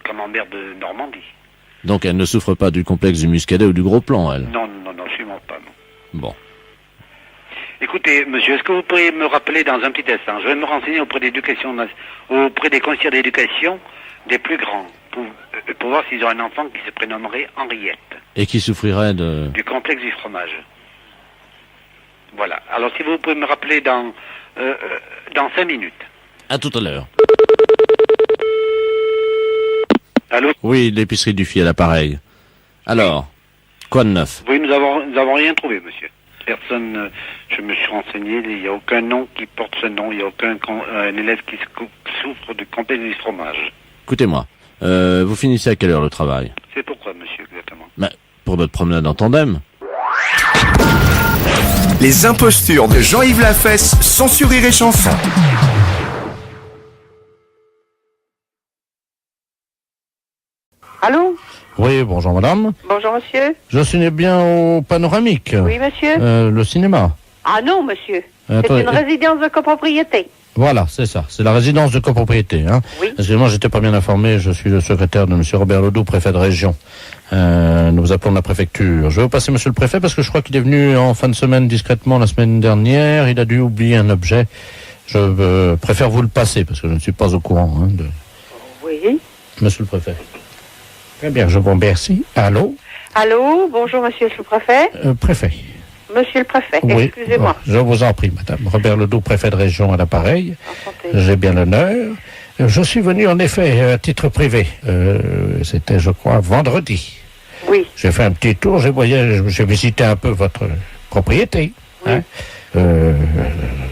Speaker 11: camembert de Normandie.
Speaker 14: Donc elle ne souffre pas du complexe du muscadet ou du gros plan, elle?
Speaker 11: Non, sûrement pas, non.
Speaker 14: Bon.
Speaker 11: Écoutez, monsieur, est-ce que vous pourriez me rappeler dans un petit instant? Je vais me renseigner auprès des conseillers d'éducation des plus grands, pour voir s'ils ont un enfant qui se prénommerait Henriette.
Speaker 14: Et qui souffrirait
Speaker 11: du complexe du fromage. Voilà. Alors, si vous pouvez me rappeler dans 5 minutes.
Speaker 14: À tout à l'heure.
Speaker 11: Allô?
Speaker 14: Oui, l'épicerie du Fiel, l'appareil. Alors, quoi de neuf?
Speaker 11: Oui, nous avons rien trouvé, monsieur. Personne, je me suis renseigné, il n'y a aucun nom qui porte ce nom, il n'y a aucun un élève qui souffre du complexe du fromage.
Speaker 14: Écoutez-moi, vous finissez à quelle heure le travail?
Speaker 11: C'est pourquoi, monsieur, exactement?
Speaker 14: Pour notre promenade en tandem.
Speaker 5: Les impostures de Jean-Yves Lafesse sont sur Rire et Chanson.
Speaker 15: Allô?
Speaker 2: Oui, bonjour madame.
Speaker 15: Bonjour monsieur.
Speaker 2: Je suis bien au Panoramique.
Speaker 15: Oui monsieur.
Speaker 2: Le cinéma.
Speaker 15: Ah non monsieur.
Speaker 2: Attends,
Speaker 15: c'est une résidence de copropriété.
Speaker 2: Voilà, c'est ça. C'est la résidence de copropriété. Hein.
Speaker 15: Oui.
Speaker 2: Excusez-moi, j'étais pas bien informé. Je suis le secrétaire de monsieur Robert Ledoux, préfet de région. Nous vous appelons de la préfecture. Je vais vous passer monsieur le préfet parce que je crois qu'il est venu en fin de semaine discrètement la semaine dernière. Il a dû oublier un objet. Je préfère vous le passer parce que je ne suis pas au courant. Hein, de...
Speaker 15: Oui.
Speaker 2: Monsieur le préfet. Très bien, je vous remercie. Allô?
Speaker 15: Allô, bonjour monsieur le préfet.
Speaker 2: Préfet.
Speaker 15: Monsieur le préfet,
Speaker 2: Oui,
Speaker 15: excusez-moi.
Speaker 2: Je vous en prie, madame. Robert Ledoux, préfet de région à l'appareil. J'ai bien l'honneur. Je suis venu en effet à titre privé. C'était, je crois, vendredi.
Speaker 15: Oui.
Speaker 2: J'ai fait un petit tour, j'ai visité un peu votre propriété.
Speaker 15: Oui.
Speaker 2: Hein.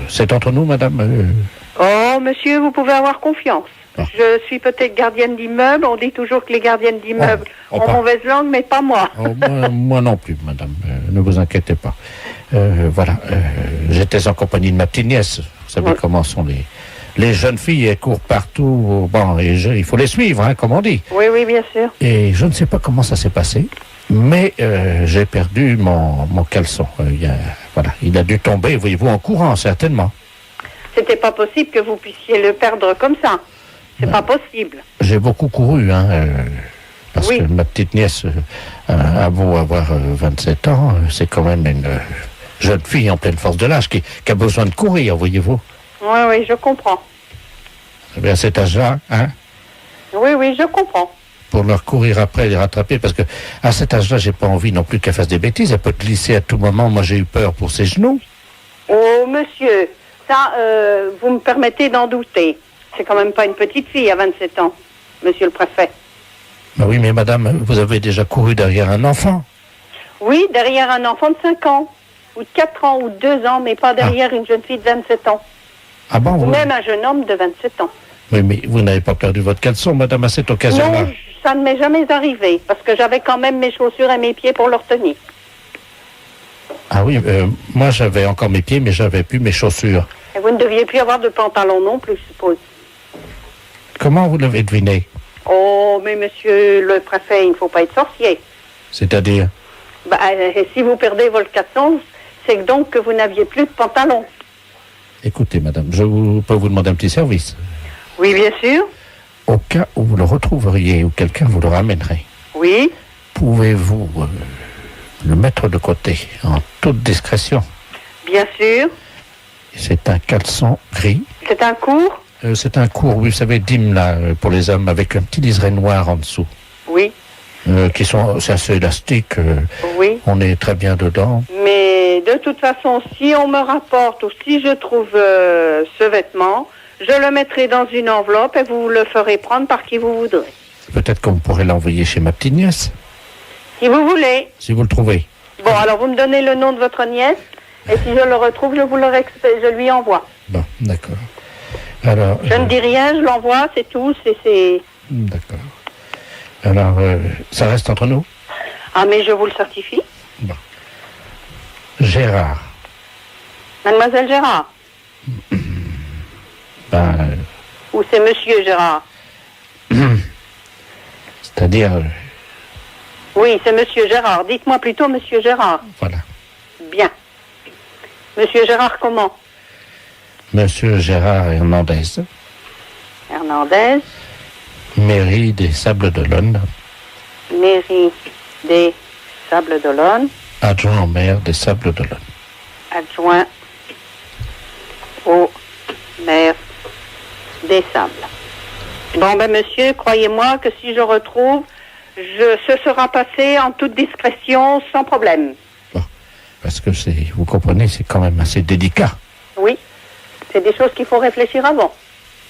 Speaker 2: C'est entre nous, madame.
Speaker 15: Oh monsieur, vous pouvez avoir confiance. Je suis peut-être gardienne d'immeuble. On dit toujours que les gardiennes d'immeuble ont mauvaise langue, mais pas moi.
Speaker 2: Moi non plus, madame. Ne vous inquiétez pas. Voilà. J'étais en compagnie de ma petite nièce. Vous savez comment sont les jeunes filles. Elles courent partout. Bon, il faut les suivre, hein, comme on dit.
Speaker 15: Oui, oui, bien sûr.
Speaker 2: Et je ne sais pas comment ça s'est passé, mais j'ai perdu mon caleçon. Il a dû tomber, voyez-vous, en courant, certainement.
Speaker 15: C'était pas possible que vous puissiez le perdre comme ça. C'est pas possible.
Speaker 2: J'ai beaucoup couru, hein, parce que ma petite nièce a beau avoir 27 ans, c'est quand même une jeune fille en pleine force de l'âge qui a besoin de courir, voyez-vous.
Speaker 15: Oui, oui, je comprends.
Speaker 2: Eh bien, à cet âge-là, hein,
Speaker 15: oui, oui, je comprends.
Speaker 2: pour leur courir après, les rattraper, parce que à cet âge-là, j'ai pas envie non plus qu'elle fasse des bêtises, elle peut glisser à tout moment. Moi, j'ai eu peur pour ses genoux.
Speaker 15: Oh, monsieur, ça, vous me permettez d'en douter. C'est quand même pas une petite fille à 27 ans, monsieur le préfet.
Speaker 2: Ben oui, mais madame, vous avez déjà couru derrière un enfant.
Speaker 15: Oui, derrière un enfant de 5 ans, ou de 4 ans, ou de 2 ans, mais pas derrière une jeune fille de 27 ans.
Speaker 2: Ah bon,
Speaker 15: Ou
Speaker 2: vous...
Speaker 15: même un jeune homme de 27 ans.
Speaker 2: Oui, mais vous n'avez pas perdu votre caleçon, madame, à cette occasion-là.
Speaker 15: Non, ça ne m'est jamais arrivé, parce que j'avais quand même mes chaussures et mes pieds pour leur tenir.
Speaker 2: Ah oui, moi j'avais encore mes pieds, mais j'avais plus mes chaussures.
Speaker 15: Et vous ne deviez plus avoir de pantalon non plus, je suppose.
Speaker 2: Comment vous l'avez deviné?
Speaker 15: Oh, mais monsieur le préfet, il ne faut pas être sorcier.
Speaker 2: C'est-à-dire?
Speaker 15: Bah, si vous perdez votre caleçon, c'est donc que vous n'aviez plus de pantalon.
Speaker 2: Écoutez, madame, peux vous demander un petit service?
Speaker 15: Oui, bien sûr.
Speaker 2: Au cas où vous le retrouveriez ou quelqu'un vous le ramènerait,
Speaker 15: oui,
Speaker 2: pouvez-vous le mettre de côté en toute discrétion?
Speaker 15: Bien sûr.
Speaker 2: C'est un caleçon gris.
Speaker 15: C'est un court?
Speaker 2: C'est un court, oui, vous savez, dîme là, pour les hommes, avec un petit liseré noir en dessous.
Speaker 15: Oui.
Speaker 2: C'est assez élastique.
Speaker 15: Oui.
Speaker 2: On est très bien dedans.
Speaker 15: Mais de toute façon, si on me rapporte ou si je trouve ce vêtement, je le mettrai dans une enveloppe et vous le ferez prendre par qui vous voudrez.
Speaker 2: Peut-être qu'on pourrait l'envoyer chez ma petite nièce.
Speaker 15: Si vous voulez.
Speaker 2: Si vous le trouvez.
Speaker 15: Bon, alors vous me donnez le nom de votre nièce et si je le retrouve, je lui envoie.
Speaker 2: Bon, d'accord. Alors,
Speaker 15: je ne dis rien, je l'envoie, c'est tout. C'est...
Speaker 2: D'accord. Alors, ça reste entre nous?
Speaker 15: Ah, mais je vous le certifie.
Speaker 6: Gérard.
Speaker 15: Mademoiselle Gérard.
Speaker 6: Ben,
Speaker 15: Ou c'est monsieur Gérard?
Speaker 6: c'est-à-dire,
Speaker 15: Oui, c'est monsieur Gérard. Dites-moi plutôt monsieur Gérard.
Speaker 6: voilà,
Speaker 15: Bien. Monsieur Gérard comment?
Speaker 6: Monsieur Gérard Hernandez,
Speaker 15: Hernandez,
Speaker 6: mairie des Sables d'Olonne,
Speaker 15: mairie des Sables d'Olonne,
Speaker 6: adjoint au maire des Sables d'Olonne.
Speaker 15: adjoint au maire des Sables. Bon, ben monsieur, croyez-moi que si je retrouve, ce sera passé en toute discrétion, sans problème.
Speaker 6: Parce que vous comprenez, c'est quand même assez délicat.
Speaker 15: Oui, c'est des choses qu'il faut réfléchir avant.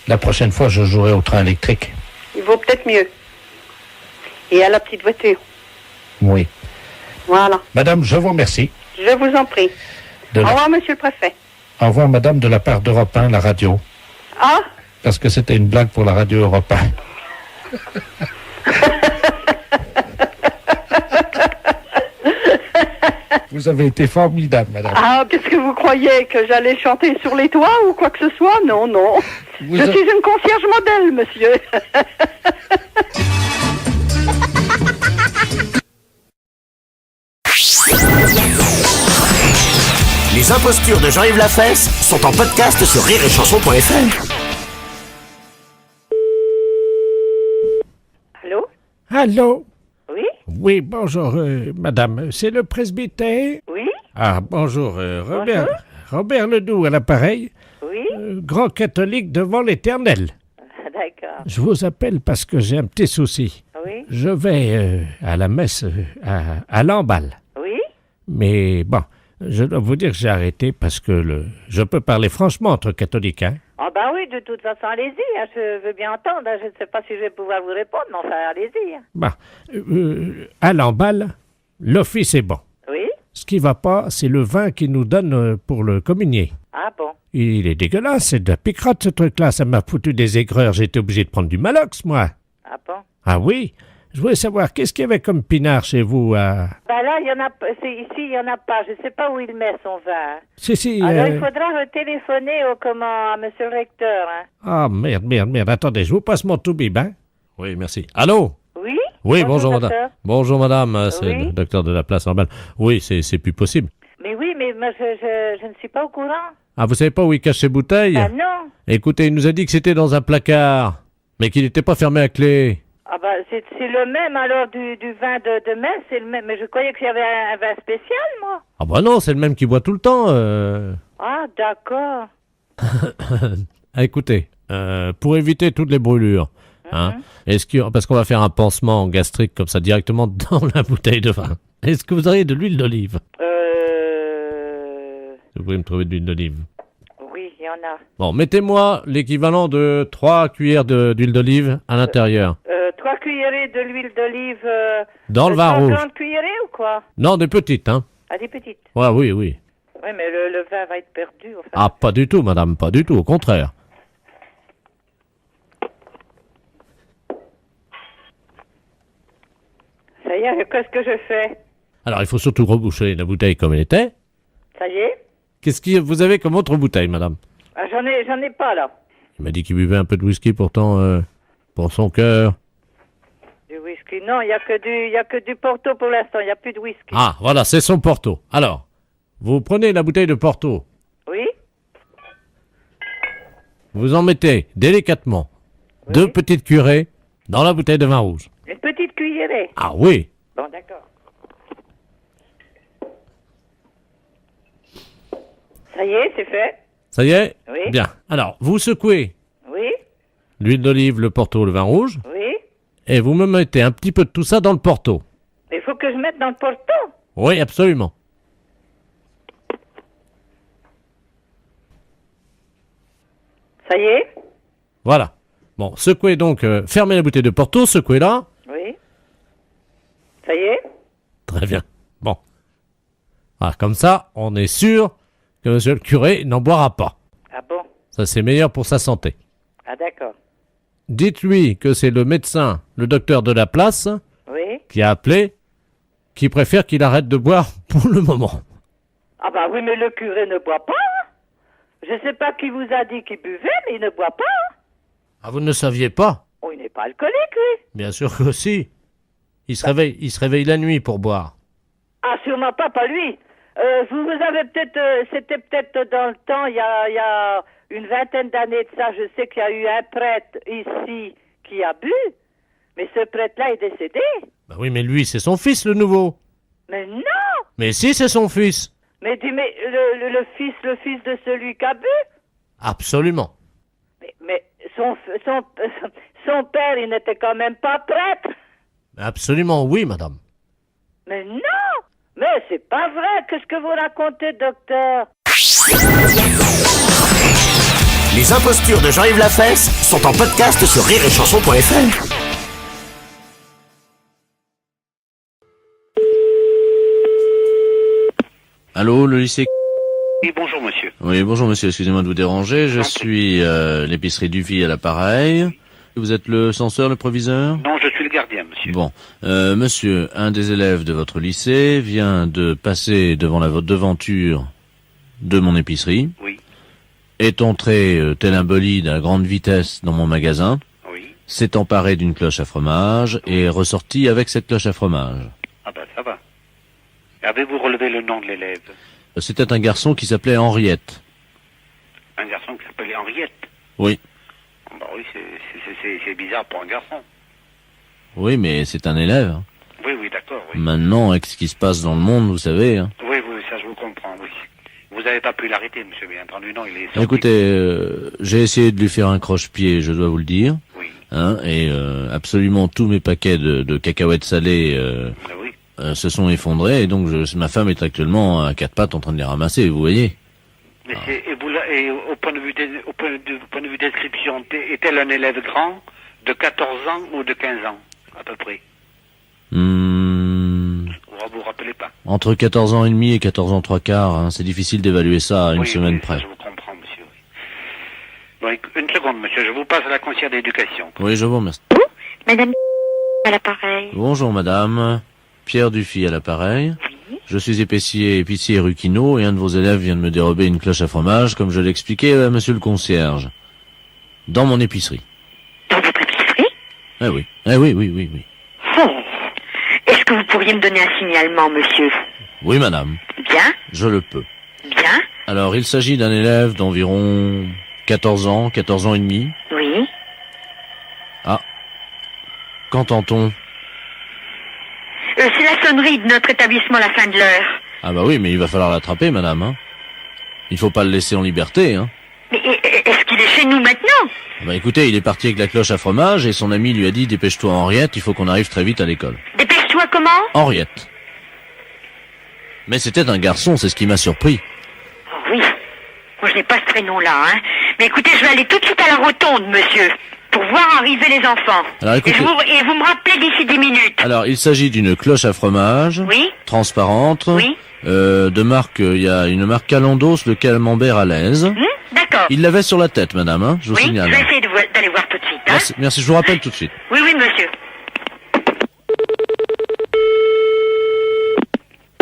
Speaker 6: La prochaine fois, je jouerai au train électrique.
Speaker 15: Il vaut peut-être mieux. Et à la petite voiture.
Speaker 6: Oui.
Speaker 15: Voilà.
Speaker 6: Madame, je vous remercie.
Speaker 15: Je vous en prie. Au revoir, monsieur le préfet.
Speaker 6: Au revoir, madame, de la part d'Europe 1, la radio.
Speaker 15: Ah,
Speaker 6: Parce que c'était une blague pour la radio Europe 1. Vous avez été formidable, madame.
Speaker 15: ah, qu'est-ce que vous croyez? Que j'allais chanter sur les toits ou quoi que ce soit? Non, non.
Speaker 6: Vous
Speaker 15: Je
Speaker 6: êtes-
Speaker 15: suis une concierge modèle, monsieur.
Speaker 4: Les impostures de Jean-Yves Lafesse sont en podcast sur rireetchanson.fr.
Speaker 15: Allô?
Speaker 3: Allô?
Speaker 15: Oui?
Speaker 3: Oui, bonjour, madame. C'est le presbytère?
Speaker 15: Oui?
Speaker 3: Ah, bonjour, Robert Ledoux à l'appareil.
Speaker 15: Oui?
Speaker 3: Grand catholique devant l'Éternel.
Speaker 15: D'accord.
Speaker 3: Je vous appelle parce que j'ai un petit souci.
Speaker 15: Oui?
Speaker 3: Je vais à la messe à Lamballe.
Speaker 15: Oui?
Speaker 3: Mais bon, je dois vous dire que j'ai arrêté parce que je peux parler franchement entre catholiques, hein.
Speaker 15: Ah bah oui, de toute façon, allez-y, hein, je veux bien entendre. Hein, je ne sais pas si je vais pouvoir vous répondre, mais enfin, allez-y. Hein.
Speaker 3: Bon, à Lamballe, l'office est bon.
Speaker 15: Oui?
Speaker 3: Ce qui va pas, c'est le vin qu'ils nous donnent pour le communier.
Speaker 15: Ah bon?
Speaker 3: Il est dégueulasse, c'est de la picrate ce truc-là, ça m'a foutu des aigreurs, j'ai été obligé de prendre du Malox, moi.
Speaker 15: Ah bon?
Speaker 3: Ah oui? Je voulais savoir, qu'est-ce qu'il y avait comme pinard chez vous à...
Speaker 15: Bah là, il y en a, ici, il y en a pas. Je sais pas où il met son vin.
Speaker 3: Si,
Speaker 15: Alors, il faudra téléphoner à monsieur le recteur, hein.
Speaker 3: Ah, merde, attendez, je vous passe mon tout-bib, hein? Oui, merci. Allô?
Speaker 15: Oui?
Speaker 3: Oui, bonjour madame.
Speaker 15: docteur.
Speaker 3: Bonjour madame, c'est
Speaker 15: Oui.
Speaker 3: le docteur de la place Lamballe. Oui, c'est plus possible.
Speaker 15: Mais oui, mais moi, je ne suis pas au courant.
Speaker 3: Ah, vous savez pas où il cache ses bouteilles?
Speaker 15: Ah non.
Speaker 3: Écoutez, il nous a dit que c'était dans un placard, mais qu'il n'était pas fermé à clé.
Speaker 15: Ah bah, c'est le même, alors, du vin de messe, c'est le même. Mais je croyais qu'il y avait un vin spécial, moi.
Speaker 3: Ah bah non, c'est le même qui boit tout le temps.
Speaker 15: Ah, d'accord.
Speaker 3: Ah, écoutez, pour éviter toutes les brûlures, hein, parce qu'on va faire un pansement gastrique comme ça directement dans la bouteille de vin. Est-ce que vous auriez de l'huile d'olive? Vous pouvez me trouver de l'huile d'olive.
Speaker 15: Oui, il y en a.
Speaker 3: Bon, mettez-moi l'équivalent de 3 cuillères d'huile d'olive à l'intérieur.
Speaker 15: 3 cuillerées de l'huile d'olive.
Speaker 3: Dans le vin rouge.
Speaker 15: 30 cuillerées ou quoi?
Speaker 3: Non, des petites, hein.
Speaker 15: Ah, des petites.
Speaker 3: Ouais, oui.
Speaker 15: Oui, mais le vin va être perdu. Enfin.
Speaker 3: Ah, pas du tout, madame, pas du tout, au contraire.
Speaker 15: Ça y est, qu'est-ce que je fais?
Speaker 3: Alors, il faut surtout reboucher la bouteille comme elle était.
Speaker 15: Ça y est?
Speaker 3: Qu'est-ce que vous avez comme autre bouteille, madame?
Speaker 15: Ah, j'en ai pas, là.
Speaker 3: Il m'a dit qu'il buvait un peu de whisky, pourtant, pour son cœur.
Speaker 15: Du whisky? Non, il y a que du Porto pour l'instant, il n'y a plus de whisky.
Speaker 3: Ah, voilà, c'est son Porto. Alors, vous prenez la bouteille de Porto,
Speaker 15: Oui?
Speaker 3: vous en mettez délicatement 2 petites cuillerées dans la bouteille de vin rouge.
Speaker 15: Une petite cuillerée?
Speaker 3: Ah oui.
Speaker 15: Bon, d'accord. Ça y est, c'est fait?
Speaker 3: Ça y est?
Speaker 15: Oui.
Speaker 3: Bien. Alors, vous secouez
Speaker 15: Oui?
Speaker 3: l'huile d'olive, le Porto, le vin rouge,
Speaker 15: Oui?
Speaker 3: et vous me mettez un petit peu de tout ça dans le Porto.
Speaker 15: Il faut que je mette dans le Porto?
Speaker 3: Oui, absolument.
Speaker 15: Ça y est?
Speaker 3: Voilà. Bon, secouez donc, fermez la bouteille de Porto, secouez-la.
Speaker 15: Oui? Ça y est?
Speaker 3: Très bien. Bon. Ah, comme ça, on est sûr que monsieur le curé n'en boira pas.
Speaker 15: Ah bon?
Speaker 3: Ça, c'est meilleur pour sa santé.
Speaker 15: Ah d'accord.
Speaker 3: Dites-lui que c'est le médecin, le docteur de la place,
Speaker 15: Oui?
Speaker 3: qui a appelé
Speaker 14: qui préfère qu'il arrête de boire pour le moment.
Speaker 15: Ah bah oui, mais le curé ne boit pas. Je sais pas qui vous a dit qu'il buvait, mais il ne boit pas.
Speaker 14: Ah, vous ne saviez pas?
Speaker 15: Oh, il n'est pas alcoolique, lui.
Speaker 14: Bien sûr que si. Il se réveille la nuit pour boire.
Speaker 15: Ah, sûrement pas lui. Vous avez peut-être, c'était peut-être dans le temps, il y a une vingtaine d'années de ça, je sais qu'il y a eu un prêtre ici qui a bu, mais ce prêtre-là est décédé.
Speaker 14: Bah oui, mais lui, c'est son fils, le nouveau.
Speaker 15: Mais non!
Speaker 14: Mais si, c'est son fils.
Speaker 15: Mais le fils de celui qui a bu?
Speaker 14: Absolument.
Speaker 15: Mais son père, il n'était quand même pas prêtre.
Speaker 14: Absolument, oui, madame.
Speaker 15: Mais non! Mais c'est pas vrai, qu'est-ce que vous racontez, docteur?
Speaker 4: Les impostures de Jean-Yves Lafesse sont en podcast sur rireetchanson.fr.
Speaker 14: Allô, le lycée?
Speaker 11: Oui, bonjour monsieur.
Speaker 14: Oui, bonjour monsieur, excusez-moi de vous déranger. Je suis l'épicerie Dufy à l'appareil. Vous êtes le censeur, le proviseur?
Speaker 11: Non, je suis le gardien, monsieur.
Speaker 14: Bon, monsieur, un des élèves de votre lycée vient de passer devant la devanture de mon épicerie.
Speaker 11: Oui.
Speaker 14: Est entré tel un bolide à grande vitesse dans mon magasin.
Speaker 11: Oui.
Speaker 14: S'est emparé d'une cloche à fromage et est ressorti avec cette cloche à fromage.
Speaker 11: Ah ben ça va. Avez-vous relevé le nom de l'élève?
Speaker 14: C'était un garçon qui s'appelait Henriette.
Speaker 11: Un garçon qui s'appelait Henriette?
Speaker 14: Oui.
Speaker 11: Bah oui, c'est bizarre pour un garçon.
Speaker 14: Oui, mais c'est un élève. Hein.
Speaker 11: Oui, d'accord, oui.
Speaker 14: Maintenant, avec ce qui se passe dans le monde, vous savez. Hein.
Speaker 11: Oui, ça je vous comprends, oui. Vous n'avez pas pu l'arrêter, monsieur, bien entendu, non, il est sorti.
Speaker 14: Écoutez, j'ai essayé de lui faire un croche-pied, je dois vous le dire.
Speaker 11: Oui.
Speaker 14: Hein, et absolument tous mes paquets de cacahuètes salées se sont effondrés, et donc ma femme est actuellement à quatre pattes en train de les ramasser, vous voyez.
Speaker 11: Mais et au point de vue description, est-elle un élève grand, de 14 ans ou de 15 ans, à peu près? Vous vous rappelez pas?
Speaker 14: Entre 14 ans et demi et 14 ans 3/4, hein, c'est difficile d'évaluer ça à une semaine près.
Speaker 11: Je vous comprends, monsieur. Bon, une seconde, monsieur, je vous passe à la conseillère d'éducation.
Speaker 14: Oui, je vous remercie.
Speaker 1: Madame à l'appareil.
Speaker 14: Bonjour madame, Pierre Dufy à l'appareil. Je suis épicier rue Quinault et un de vos élèves vient de me dérober une cloche à fromage, comme je l'expliquais à monsieur le concierge. Dans mon épicerie.
Speaker 1: Dans votre épicerie?
Speaker 14: Oui. Oui.
Speaker 1: Oh. Est-ce que vous pourriez me donner un signalement, monsieur?
Speaker 14: Oui, madame.
Speaker 1: Bien.
Speaker 14: Je le peux.
Speaker 1: Bien.
Speaker 14: Alors, il s'agit d'un élève d'environ 14 ans et demi.
Speaker 1: Oui.
Speaker 14: Ah. Qu'entend-on?
Speaker 1: C'est la sonnerie de notre établissement à la fin de l'heure.
Speaker 14: Ah bah oui, mais il va falloir l'attraper, madame. Hein. Il faut pas le laisser en liberté. Hein.
Speaker 1: Mais est-ce qu'il est chez nous maintenant?
Speaker 14: Bah écoutez, il est parti avec la cloche à fromage et son ami lui a dit « Dépêche-toi Henriette, il faut qu'on arrive très vite à l'école. »
Speaker 1: Dépêche-toi comment?
Speaker 14: Henriette. Mais c'était un garçon, c'est ce qui m'a surpris.
Speaker 1: Oh oui. Moi je n'ai pas ce prénom-là, hein. Mais écoutez, je vais aller tout de suite à la rotonde, monsieur, pour voir arriver les enfants.
Speaker 14: Alors, écoutez...
Speaker 1: et vous me rappelez d'ici 10 minutes.
Speaker 14: Alors, il s'agit d'une cloche à fromage.
Speaker 1: Oui.
Speaker 14: Transparente.
Speaker 1: Oui.
Speaker 14: De marque, il y a une marque Calandos, le camembert à l'aise.
Speaker 1: D'accord.
Speaker 14: Il l'avait sur la tête, madame, hein, je vous signale.
Speaker 1: Oui, je vais essayer d'aller voir tout de suite. Hein.
Speaker 14: Merci, je vous rappelle tout de suite.
Speaker 1: Oui, monsieur.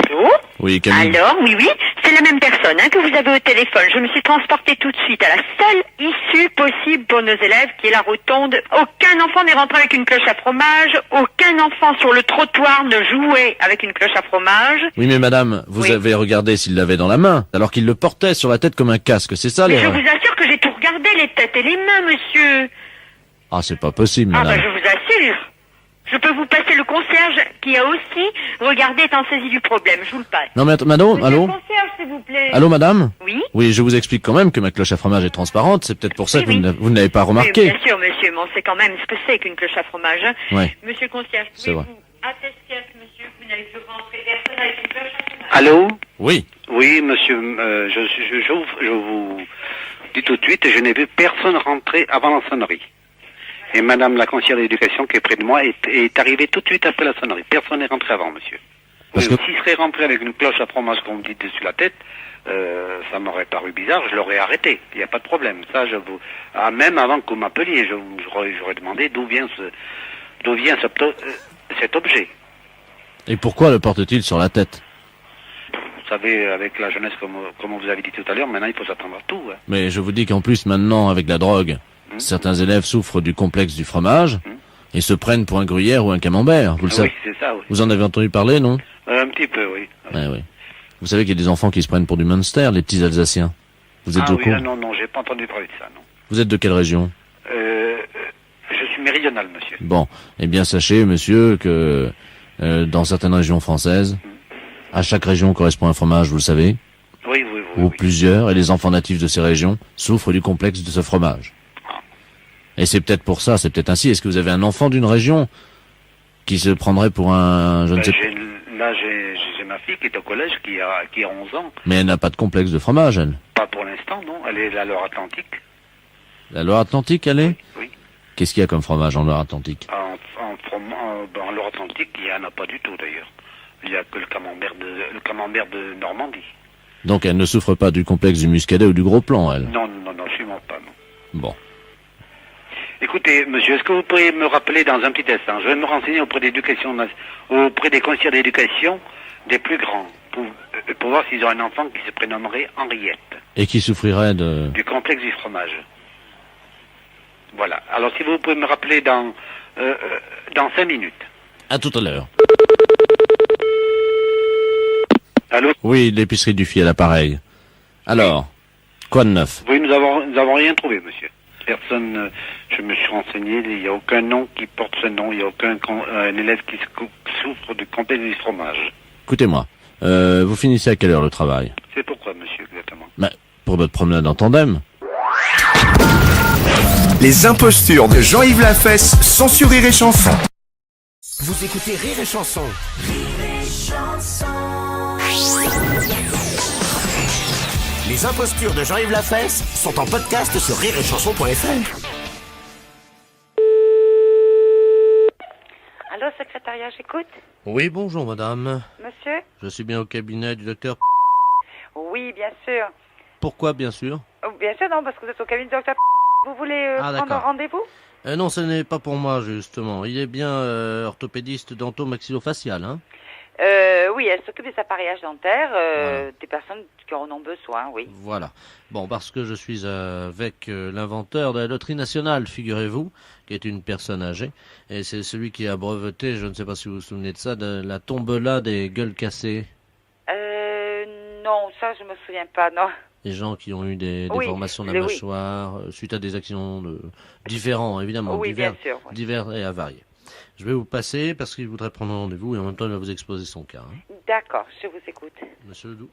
Speaker 1: Allô?
Speaker 14: Oui, Camille.
Speaker 1: Alors, oui, c'est la même personne que vous avez au téléphone. Je me suis transportée tout de suite à la seule issue possible pour nos élèves, qui est la rotonde. Aucun enfant n'est rentré avec une cloche à fromage. Aucun enfant sur le trottoir ne jouait avec une cloche à fromage.
Speaker 14: Oui, mais madame, vous avez regardé s'il l'avait dans la main, alors qu'il le portait sur la tête comme un casque, c'est ça,
Speaker 1: mais
Speaker 14: l'erreur?
Speaker 1: je vous assure que j'ai tout regardé, les têtes et les mains, monsieur.
Speaker 14: Ah, c'est pas possible,
Speaker 1: Ah,
Speaker 14: madame.
Speaker 1: je vous assure. Je peux vous passer le concierge qui a aussi regardé, étant saisi du problème. Je vous le passe.
Speaker 14: Non, mais madame,
Speaker 1: Monsieur
Speaker 14: allô?
Speaker 1: le concierge, s'il vous plaît.
Speaker 14: Allô, madame?
Speaker 1: Oui?
Speaker 14: Oui, je vous explique quand même que ma cloche à fromage est transparente, c'est peut-être pour ça que vous ne l'avez pas
Speaker 1: Oui,
Speaker 14: remarqué.
Speaker 1: bien sûr, monsieur, mais on sait quand même ce que c'est qu'une cloche à fromage.
Speaker 14: Ouais.
Speaker 1: Monsieur le concierge,
Speaker 14: C'est vrai.
Speaker 1: pouvez-vous attester à ce monsieur que vous n'avez plus rentré personne avec une cloche à fromage?
Speaker 11: Allô?
Speaker 14: Oui.
Speaker 11: Oui, monsieur, je vous dis tout de suite, je n'ai vu personne rentrer avant la sonnerie. Et madame la conseillère d'éducation qui est près de moi est arrivée tout de suite après la sonnerie. Personne n'est rentré avant, monsieur. S'il serait rentré avec une cloche à fromage, comme vous dites, dessus la tête, ça m'aurait paru bizarre, je l'aurais arrêté. Il n'y a pas de problème. Ça, même avant que vous m'appeliez, j'aurais demandé d'où vient cet objet.
Speaker 14: Et pourquoi le porte-t-il sur la tête?
Speaker 11: Vous savez, avec la jeunesse, comme vous avez dit tout à l'heure, maintenant il faut s'attendre à tout. Hein.
Speaker 14: Mais je vous dis qu'en plus maintenant, avec la drogue, certains élèves souffrent du complexe du fromage et se prennent pour un gruyère ou un camembert. Vous le savez.
Speaker 11: Oui, c'est ça, oui.
Speaker 14: Vous en avez entendu parler, non?
Speaker 11: Un petit peu, oui.
Speaker 14: Ouais, oui. Vous savez qu'il y a des enfants qui se prennent pour du Munster, les petits Alsaciens. Vous êtes au courant?
Speaker 11: Non, j'ai pas entendu parler de ça, non.
Speaker 14: Vous êtes de quelle région?
Speaker 11: Je suis méridional, monsieur.
Speaker 14: Bon, eh bien sachez, monsieur, que dans certaines régions françaises, à chaque région correspond un fromage, vous le savez?
Speaker 11: Oui.
Speaker 14: Ou plusieurs, et les enfants natifs de ces régions souffrent du complexe de ce fromage. Et c'est peut-être pour ça, c'est peut-être ainsi. Est-ce que vous avez un enfant d'une région qui se prendrait pour un... je ne sais pas.
Speaker 11: Là, j'ai ma fille qui est au collège, qui a 11 ans.
Speaker 14: Mais elle n'a pas de complexe de fromage, elle?
Speaker 11: Pas pour l'instant, non. Elle est à la Loire-Atlantique.
Speaker 14: La Loire-Atlantique, elle est?
Speaker 11: Oui.
Speaker 14: Qu'est-ce qu'il y a comme fromage en Loire-Atlantique?
Speaker 11: En Loire-Atlantique, il n'y en a pas du tout, d'ailleurs. Il n'y a que le camembert de Normandie.
Speaker 14: Donc elle ne souffre pas du complexe du muscadet ou du gros plan, elle?
Speaker 11: Non, sûrement pas, non.
Speaker 14: Bon.
Speaker 11: Écoutez, monsieur, est-ce que vous pourriez me rappeler dans un petit instant? Je vais me renseigner auprès des conseillers d'éducation des plus grands, pour voir s'ils ont un enfant qui se prénommerait Henriette.
Speaker 14: Et qui souffrirait de...
Speaker 11: du complexe du fromage. Voilà. Alors si vous pouvez me rappeler dans 5 minutes.
Speaker 14: À tout à l'heure.
Speaker 11: Allô?
Speaker 14: Oui, l'épicerie du Fiel à l'appareil. Alors, quoi de neuf?
Speaker 11: Oui, nous avons rien trouvé, monsieur. Personne, je me suis renseigné, il n'y a aucun nom qui porte ce nom, il n'y a aucun un élève qui souffre du complexe du fromage.
Speaker 14: Écoutez-moi, vous finissez à quelle heure le travail?
Speaker 11: C'est pourquoi, monsieur, exactement?
Speaker 14: Pour votre promenade en tandem.
Speaker 5: Les impostures de Jean-Yves Lafesse, sans sur Rire et Chanson.
Speaker 4: Vous écoutez Rire et Chanson. Les impostures de Jean-Yves Lafesse sont en podcast sur rireetchanson.fr.
Speaker 7: Allô, secrétariat, j'écoute.
Speaker 2: Oui, bonjour madame.
Speaker 7: Monsieur?
Speaker 2: Je suis bien au cabinet du docteur...
Speaker 7: Oui, bien sûr.
Speaker 2: Pourquoi, bien sûr?
Speaker 7: Bien sûr, non, parce que vous êtes au cabinet du docteur. Vous voulez prendre un
Speaker 2: d'accord.
Speaker 7: rendez-vous?
Speaker 2: Non, ce n'est pas pour moi, justement. Il est bien orthopédiste dento-maxillofacial, hein?
Speaker 7: Oui, elle s'occupe des appareillages dentaires, des personnes qui en ont besoin, oui.
Speaker 2: Voilà. Bon, parce que je suis avec l'inventeur de la loterie nationale, figurez-vous, qui est une personne âgée, et c'est celui qui a breveté, je ne sais pas si vous vous souvenez de ça, de la tombola des gueules cassées.
Speaker 7: Non, ça je me souviens pas, non.
Speaker 2: Les gens qui ont eu des déformations de la mâchoire, suite à des accidents différents, évidemment,
Speaker 7: oui, bien sûr, oui.
Speaker 2: divers et avariés. Je vais vous passer parce qu'il voudrait prendre un rendez-vous et en même temps il va vous exposer son cas. Hein.
Speaker 7: D'accord, je vous écoute.
Speaker 2: Monsieur Ledoux.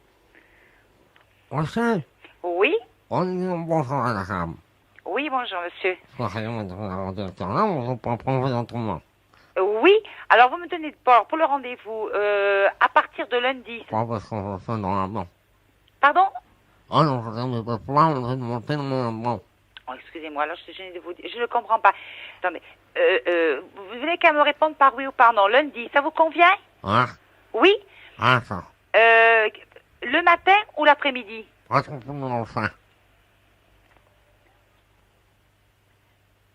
Speaker 7: Oui?
Speaker 3: Bonjour, madame.
Speaker 7: Oui, bonjour, monsieur.
Speaker 3: Autrement.
Speaker 7: Oui, alors vous me donnez pour le rendez-vous à partir de lundi. Pardon?
Speaker 3: Oh non, je ne
Speaker 7: Oh, excusez-moi, alors je suis gênée de vous dire. Je ne comprends pas. Attendez, vous voulez qu'elle me réponde par oui ou par non lundi, ça vous convient?
Speaker 3: Hein?
Speaker 7: Oui?
Speaker 3: Ah, ça.
Speaker 7: Le matin ou l'après-midi?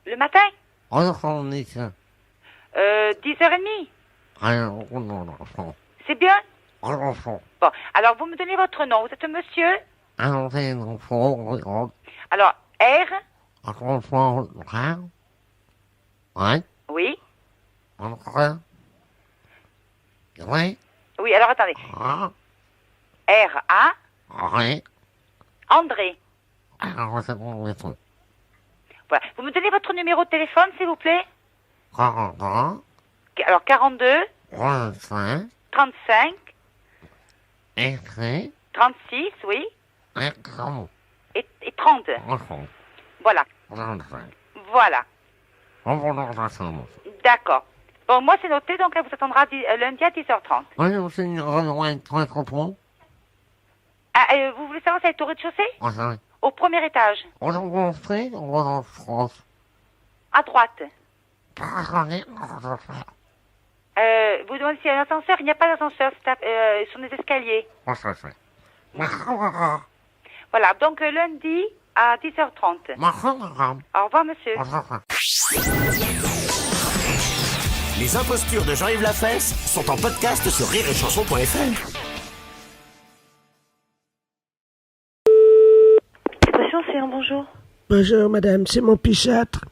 Speaker 7: Le matin? 10h30? C'est bien? Bon, alors vous me donnez votre nom. Vous êtes monsieur? Alors, R? Oui? Oui, alors attendez. R-A? André. Voilà. Vous me donnez votre numéro de téléphone, s'il vous plaît? Alors, 42? 35? 36, oui? Et 30. Voilà. Voilà. D'accord. Bon, moi, c'est noté, donc elle vous attendra lundi à 10h30. Vous voulez savoir si elle est au rez-de-chaussée? Au premier étage. À droite. Vous demandez s'il y a un ascenseur? Il n'y a pas d'ascenseur, c'est sur des escaliers. Voilà, donc lundi à 10h30. Au revoir, monsieur.
Speaker 4: Les impostures de Jean-Yves Lafesse sont en podcast sur rireetchanson.fr.
Speaker 15: C'est un bonjour.
Speaker 3: Bonjour, madame, c'est mon psychiatre.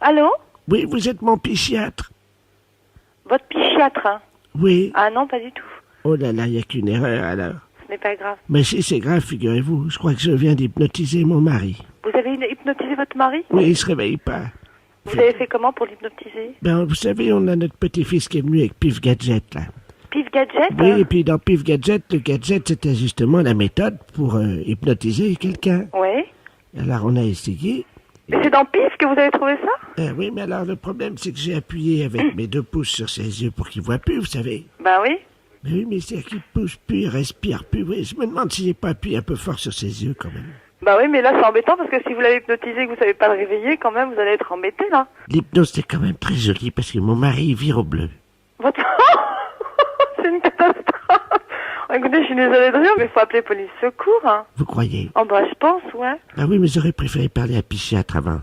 Speaker 15: Allô?
Speaker 3: Oui, vous êtes mon psychiatre.
Speaker 15: Votre psychiatre, hein?
Speaker 3: Oui.
Speaker 15: Ah non, pas du tout.
Speaker 3: Oh là là, il n'y a qu'une erreur alors.
Speaker 15: Ce n'est pas grave.
Speaker 3: Mais si c'est grave, figurez-vous, je crois que je viens d'hypnotiser mon mari.
Speaker 15: Vous avez hypnotisé votre mari?
Speaker 3: Oui, il se réveille pas.
Speaker 15: Vous avez fait comment pour l'hypnotiser?
Speaker 3: Ben, vous savez, on a notre petit-fils qui est venu avec Pif Gadget, là.
Speaker 15: Pif Gadget?
Speaker 3: Oui, et puis dans Pif Gadget, le gadget, c'était justement la méthode pour hypnotiser quelqu'un.
Speaker 15: Oui.
Speaker 3: Alors, on a essayé.
Speaker 15: Mais c'est dans Pif que vous avez trouvé ça?
Speaker 3: Oui, mais alors, le problème, c'est que j'ai appuyé avec mes 2 pouces sur ses yeux pour qu'il voit plus, vous savez.
Speaker 15: Bah oui.
Speaker 3: Mais oui, mais c'est qu'il pousse plus, il respire plus. Oui, je me demande si j'ai pas appuyé un peu fort sur ses yeux, quand même.
Speaker 15: Bah oui, mais là, c'est embêtant parce que si vous l'avez hypnotisé et que vous savez pas le réveiller, quand même, vous allez être embêté, là.
Speaker 3: L'hypnose, c'est quand même très joli parce que mon mari, il vire au bleu.
Speaker 15: Votre... c'est une catastrophe. Écoutez, je suis désolée de rire, mais il faut appeler police secours, hein.
Speaker 3: Vous croyez?
Speaker 15: Oh bah, je pense, ouais.
Speaker 3: Ah oui, mais j'aurais préféré parler à psychiatre avant.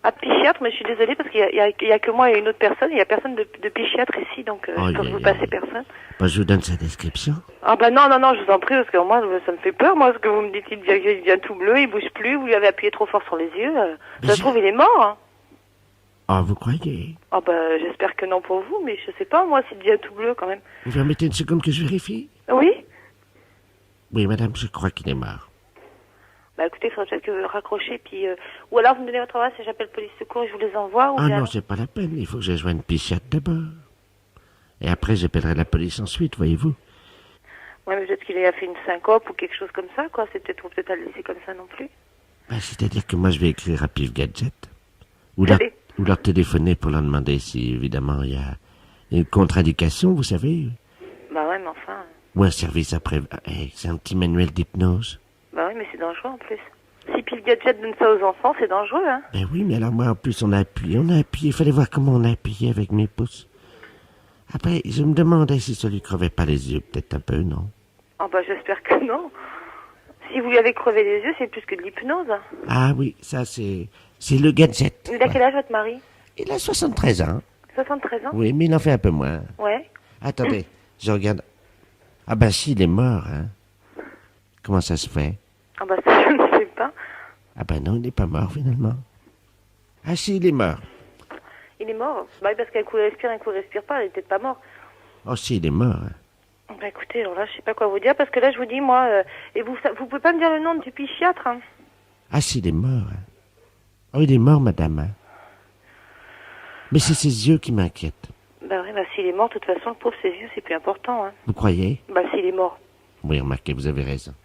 Speaker 15: À psychiatre, mais je suis désolée parce qu'il y a que moi et une autre personne, il y a personne de psychiatre ici, donc je peux vous passer personne.
Speaker 3: Bah, je vous donne sa description.
Speaker 15: Ah bah non, je vous en prie, parce que moi, ça me fait peur, moi, ce que vous me dites, il devient tout bleu, il bouge plus, vous lui avez appuyé trop fort sur les yeux, ça se trouve, il est mort, hein.
Speaker 3: Ah, vous croyez?
Speaker 15: Ah bah, j'espère que non pour vous, mais je sais pas, moi, s'il devient tout bleu, quand même.
Speaker 3: Vous permettez une seconde que je vérifie?
Speaker 15: Oui?
Speaker 3: Oui, madame, je crois qu'il est mort.
Speaker 15: Bah écoutez, il faudrait peut-être que vous raccrochez, puis... ou alors vous me donnez votre adresse et j'appelle police secours et je vous les envoie, ou
Speaker 3: Ah
Speaker 15: bien...
Speaker 3: non, c'est pas la peine, il faut que je joigne psychiatre d'abord. Et après, j'appellerai la police ensuite, voyez-vous.
Speaker 15: Ouais, mais peut-être qu'il a fait une syncope ou quelque chose comme ça, quoi. C'est peut-être, faut peut-être pas le laisser comme ça non plus.
Speaker 3: Bah, c'est-à-dire que moi, je vais écrire à Pif Gadget. Ou leur téléphoner pour leur demander si, évidemment, il y a une contre-indication, vous savez.
Speaker 15: Bah ouais, mais enfin...
Speaker 3: Ou un service après... c'est un petit manuel d'hypnose.
Speaker 15: Bah oui, mais c'est dangereux en plus. Si Pif Gadget donne ça aux enfants, c'est dangereux, hein.
Speaker 3: Ben oui, mais alors moi, en plus, on a appuyé. Il fallait voir comment on a appuyé avec mes pouces. Après, je me demandais si ça lui crevait pas les yeux, peut-être un peu, non?
Speaker 15: Ah bah j'espère que non. Si vous lui avez crevé les yeux, c'est plus que de l'hypnose.
Speaker 3: Ah oui, ça c'est le gadget.
Speaker 15: Il a quel âge votre mari?
Speaker 3: Il a 73 ans.
Speaker 15: 73 ans?
Speaker 3: Oui, mais il en fait un peu moins.
Speaker 15: Ouais.
Speaker 3: Attendez, je regarde. Ah ben si, il est mort, hein. Comment ça se fait?
Speaker 15: Ah bah ça, je ne sais pas.
Speaker 3: Ah ben non, il n'est pas mort, finalement. Ah si, il est mort.
Speaker 15: Il est mort? Bah oui, parce qu'un coup il respire, un coup il respire pas, il est peut-être pas mort.
Speaker 3: Oh si, il est mort, hein.
Speaker 15: Bah écoutez, alors là, je sais pas quoi vous dire, parce que là, je vous dis, moi... et vous pouvez pas me dire le nom du psychiatre, hein?
Speaker 3: Ah si, il est mort, hein. Oh, il est mort, madame, hein. Mais c'est ses yeux qui m'inquiètent.
Speaker 15: Bah oui, bah s'il est mort, de toute façon, le pauvre, ses yeux, c'est plus important, hein.
Speaker 3: Vous croyez?
Speaker 15: Bah s'il est mort.
Speaker 3: Oui, remarquez, vous avez raison.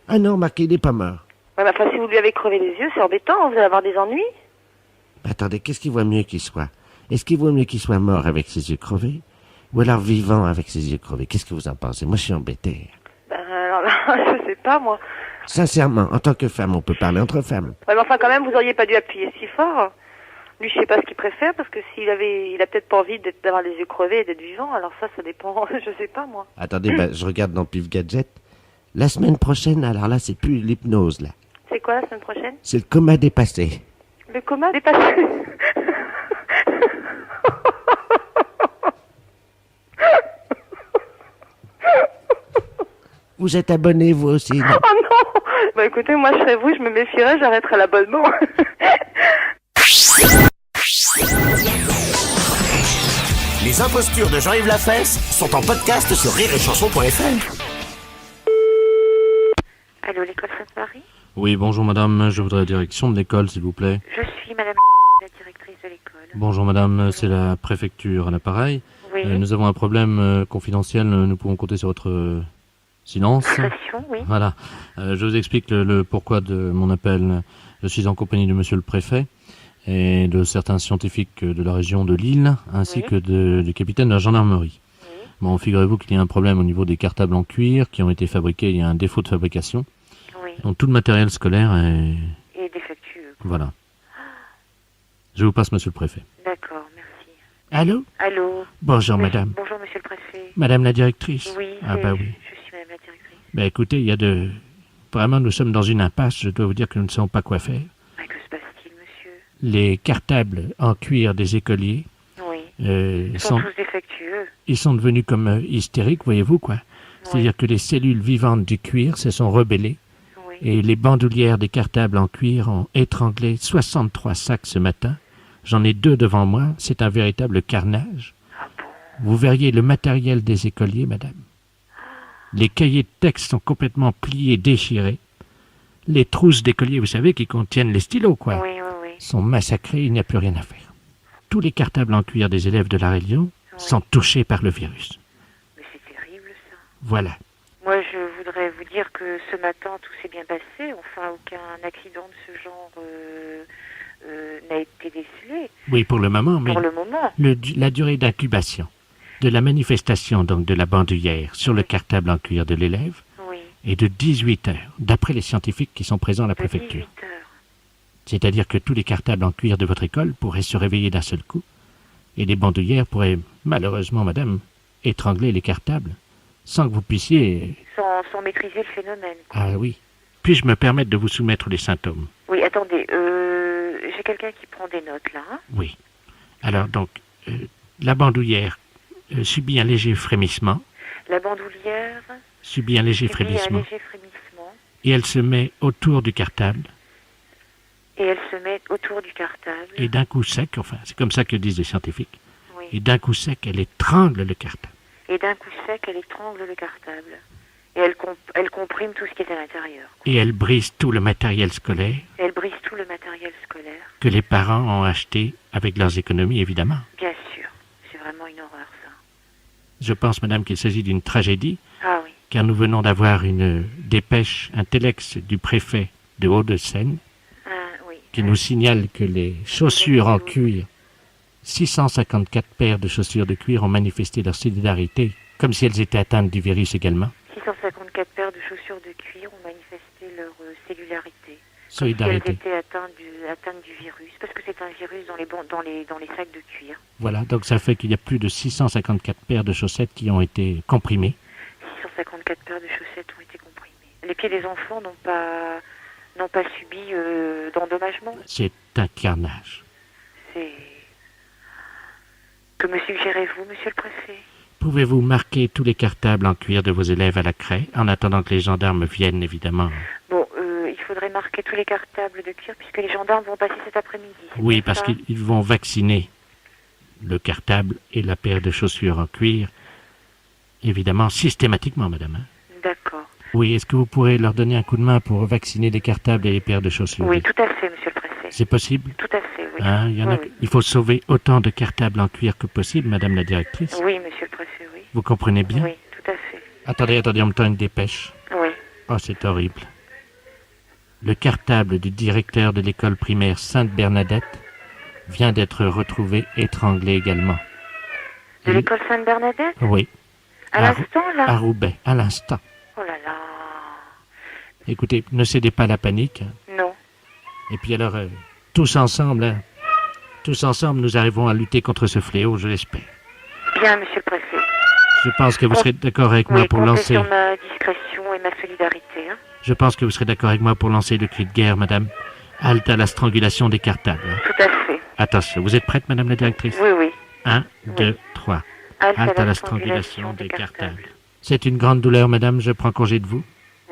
Speaker 3: Ah non, remarquez, il n'est pas mort.
Speaker 15: Ouais, bah enfin, si vous lui avez crevé les yeux, c'est embêtant, vous allez avoir des ennuis.
Speaker 3: Attendez, qu'est-ce qu'il vaut mieux qu'il soit? Est-ce qu'il vaut mieux qu'il soit mort avec ses yeux crevés? Ou alors vivant avec ses yeux crevés? Qu'est-ce que vous en pensez? Moi, je suis embêté.
Speaker 15: Ben alors là, je sais pas, moi.
Speaker 3: Sincèrement, en tant que femme, on peut parler entre femmes.
Speaker 15: Ouais, mais enfin, quand même, vous auriez pas dû appuyer si fort. Lui, je sais pas ce qu'il préfère, parce que il a peut-être pas envie d'avoir les yeux crevés et d'être vivant, alors ça dépend, je sais pas, moi.
Speaker 3: Attendez, ben, je regarde dans Pif Gadget. La semaine prochaine, alors là, c'est plus l'hypnose, là.
Speaker 15: C'est quoi, la semaine prochaine?
Speaker 3: C'est le coma dépassé.
Speaker 15: Le coma dépassé?
Speaker 3: Vous êtes abonné, vous aussi, non?
Speaker 15: Oh non! Bah écoutez, moi, je serais vous, je me méfierais, j'arrêterais l'abonnement.
Speaker 4: Les impostures de Jean-Yves Lafesse sont en podcast sur rireetchanson.fr.
Speaker 16: Allô, l'école Sainte-Marie?
Speaker 9: Oui, bonjour madame, je voudrais la direction de l'école, s'il vous plaît.
Speaker 16: Je suis madame la directrice de l'école.
Speaker 9: Bonjour madame, c'est la préfecture à l'appareil.
Speaker 16: Oui.
Speaker 9: Nous avons un problème confidentiel, nous pouvons compter sur votre silence.
Speaker 16: Discrétion, oui.
Speaker 9: Voilà, je vous explique le pourquoi de mon appel. Je suis en compagnie de monsieur le préfet et de certains scientifiques de la région de Lille, ainsi que du capitaine de la gendarmerie. Bon, figurez-vous qu'il y a un problème au niveau des cartables en cuir qui ont été fabriqués, il y a un défaut de fabrication.
Speaker 16: Oui.
Speaker 9: Donc tout le matériel scolaire est...
Speaker 16: Et défectueux.
Speaker 9: Voilà. Je vous passe monsieur le préfet.
Speaker 16: D'accord, merci.
Speaker 3: Allô?
Speaker 16: Allô?
Speaker 3: Bonjour, madame.
Speaker 16: Bonjour, monsieur le préfet.
Speaker 3: Madame la directrice?
Speaker 16: Oui,
Speaker 3: Ah bah oui.
Speaker 16: je suis madame la directrice.
Speaker 3: Ben écoutez, il y a de... Vraiment, nous sommes dans une impasse, je dois vous dire que nous ne savons pas quoi faire.
Speaker 16: Que se passe-t-il, monsieur?
Speaker 3: Les cartables en cuir des écoliers
Speaker 16: Oui. Ils sont tous défectueux.
Speaker 3: Ils sont devenus comme hystériques, voyez-vous, quoi. C'est-à-dire que les cellules vivantes du cuir se sont rebellées.
Speaker 16: Oui.
Speaker 3: Et les bandoulières des cartables en cuir ont étranglé 63 sacs ce matin. J'en ai 2 devant moi. C'est un véritable carnage. Vous verriez le matériel des écoliers, madame. Les cahiers de texte sont complètement pliés, déchirés. Les trousses d'écoliers, vous savez, qui contiennent les stylos, quoi, sont massacrées. Il n'y a plus rien à faire. Tous les cartables en cuir des élèves de la Réunion sont touchés par le virus.
Speaker 16: Mais c'est terrible, ça.
Speaker 3: Voilà.
Speaker 16: Moi, je voudrais vous dire que ce matin, tout s'est bien passé. Enfin, aucun accident de ce genre n'a été décelé.
Speaker 3: Oui, pour le moment, mais
Speaker 16: pour le moment.
Speaker 3: La durée d'incubation de la manifestation donc de la bandoulière sur le cartable en cuir de l'élève est de 18 heures, d'après les scientifiques qui sont présents à la préfecture.
Speaker 16: 18 heures.
Speaker 3: C'est-à-dire que tous les cartables en cuir de votre école pourraient se réveiller d'un seul coup, et les bandoulières pourraient, malheureusement, madame, étrangler les cartables, sans que vous puissiez...
Speaker 16: Sans maîtriser le phénomène.
Speaker 3: Ah oui. Puis-je me permettre de vous soumettre les symptômes?
Speaker 16: Oui, attendez, j'ai quelqu'un qui prend des notes, là. Hein?
Speaker 3: Oui. Alors, donc, la bandoulière subit un léger frémissement.
Speaker 16: La bandoulière
Speaker 3: subit un léger frémissement. Et elle se met autour du cartable. Et d'un coup sec, enfin, c'est comme ça que disent les scientifiques.
Speaker 16: Oui.
Speaker 3: Et d'un coup sec, elle étrangle le cartable.
Speaker 16: Et elle comprime tout ce qui est à l'intérieur.
Speaker 3: Et elle brise tout le matériel scolaire. Que les parents ont acheté avec leurs économies, évidemment.
Speaker 16: Bien sûr. C'est vraiment une horreur, ça.
Speaker 3: Je pense, madame, qu'il s'agit d'une tragédie.
Speaker 16: Ah oui.
Speaker 3: Car nous venons d'avoir une dépêche, un téléx du préfet de Hauts-de-Seine, qui nous signale que les chaussures en cuir, 654 paires de chaussures de cuir ont manifesté leur solidarité, comme si elles étaient atteintes du virus également.
Speaker 16: 654 paires de chaussures de cuir ont manifesté leur solidarité.
Speaker 3: Solidarité.
Speaker 16: Comme si elles étaient atteintes du virus, parce que c'est un virus dans les sacs de cuir.
Speaker 3: Voilà, donc ça fait qu'il y a plus de 654 paires de chaussettes qui ont été comprimées.
Speaker 16: 654 paires de chaussettes ont été comprimées. Les pieds des enfants n'ont pas subi d'endommagement.
Speaker 3: C'est un carnage.
Speaker 16: Que me suggérez-vous, monsieur le préfet?
Speaker 3: Pouvez-vous marquer tous les cartables en cuir de vos élèves à la craie, en attendant que les gendarmes viennent, évidemment?
Speaker 16: Bon, il faudrait marquer tous les cartables de cuir, puisque les gendarmes vont passer cet après-midi.
Speaker 3: Oui, parce qu'ils vont vacciner le cartable et la paire de chaussures en cuir, évidemment, systématiquement, madame.
Speaker 16: D'accord.
Speaker 3: Oui, est-ce que vous pourrez leur donner un coup de main pour vacciner les cartables et les paires de chaussures?
Speaker 16: Oui, tout à fait, monsieur le préfet.
Speaker 3: C'est possible?
Speaker 16: Tout à fait, oui.
Speaker 3: Hein, il faut sauver autant de cartables en cuir que possible, madame la directrice.
Speaker 16: Oui, monsieur le préfet, oui.
Speaker 3: Vous comprenez bien?
Speaker 16: Oui, tout à fait.
Speaker 3: Attendez, on me tend une dépêche.
Speaker 16: Oui.
Speaker 3: Oh, c'est horrible. Le cartable du directeur de l'école primaire Sainte-Bernadette vient d'être retrouvé étranglé également.
Speaker 16: De l'école Sainte-Bernadette?
Speaker 3: Oui.
Speaker 16: À l'instant, là?
Speaker 3: À Roubaix, à l'instant.
Speaker 16: Oh là là.
Speaker 3: Écoutez, ne cédez pas à la panique.
Speaker 16: Non.
Speaker 3: Et puis alors, tous ensemble, nous arrivons à lutter contre ce fléau, je l'espère.
Speaker 16: Bien, monsieur le préfet.
Speaker 3: Je pense que vous serez d'accord avec moi pour lancer...
Speaker 16: sur ma discrétion et ma solidarité. Hein.
Speaker 3: Je pense que vous serez d'accord avec moi pour lancer le cri de guerre, madame. Halte à la strangulation des cartables.
Speaker 16: Tout à fait.
Speaker 3: Attention, vous êtes prête, madame la directrice?
Speaker 16: Oui, oui.
Speaker 3: 1, 2, 3. Halte à la strangulation des cartables. C'est une grande douleur, madame, je prends congé de vous.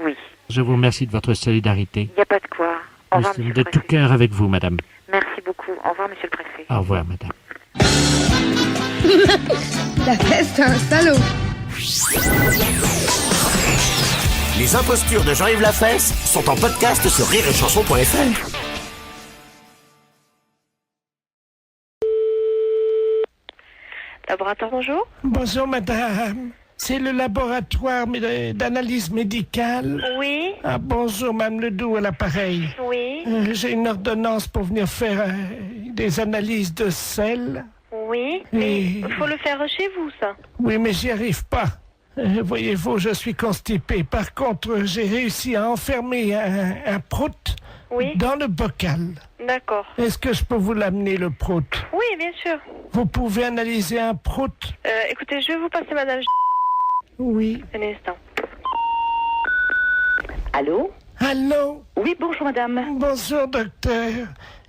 Speaker 16: Oui.
Speaker 3: Je vous remercie de votre solidarité.
Speaker 16: Il n'y a pas de quoi. Au revoir,
Speaker 3: Nous sommes de tout cœur avec vous, madame.
Speaker 16: Merci beaucoup. Au revoir, monsieur le préfet.
Speaker 3: Au revoir, madame.
Speaker 17: La fesse, c'est un salaud.
Speaker 4: Les impostures de Jean-Yves Lafesse sont en podcast sur rireetchanson.fr.
Speaker 18: Laboratoire, bonjour.
Speaker 3: Bonjour, madame. C'est le laboratoire d'analyse médicale.
Speaker 18: Oui.
Speaker 3: Ah, bonjour, Mme Ledoux à l'appareil.
Speaker 18: Oui.
Speaker 3: J'ai une ordonnance pour venir faire des analyses de sel.
Speaker 18: Oui, mais il faut le faire chez vous, ça.
Speaker 3: Oui, mais j'y arrive pas. Voyez-vous, je suis constipé. Par contre, j'ai réussi à enfermer un prout dans le bocal.
Speaker 18: D'accord.
Speaker 3: Est-ce que je peux vous l'amener, le prout?
Speaker 18: Oui, bien sûr.
Speaker 3: Vous pouvez analyser un prout?
Speaker 18: Écoutez, je vais vous passer madame...
Speaker 3: Oui.
Speaker 18: Un instant.
Speaker 15: Allô?
Speaker 19: Allô?
Speaker 15: Oui, bonjour madame.
Speaker 19: Bonjour docteur.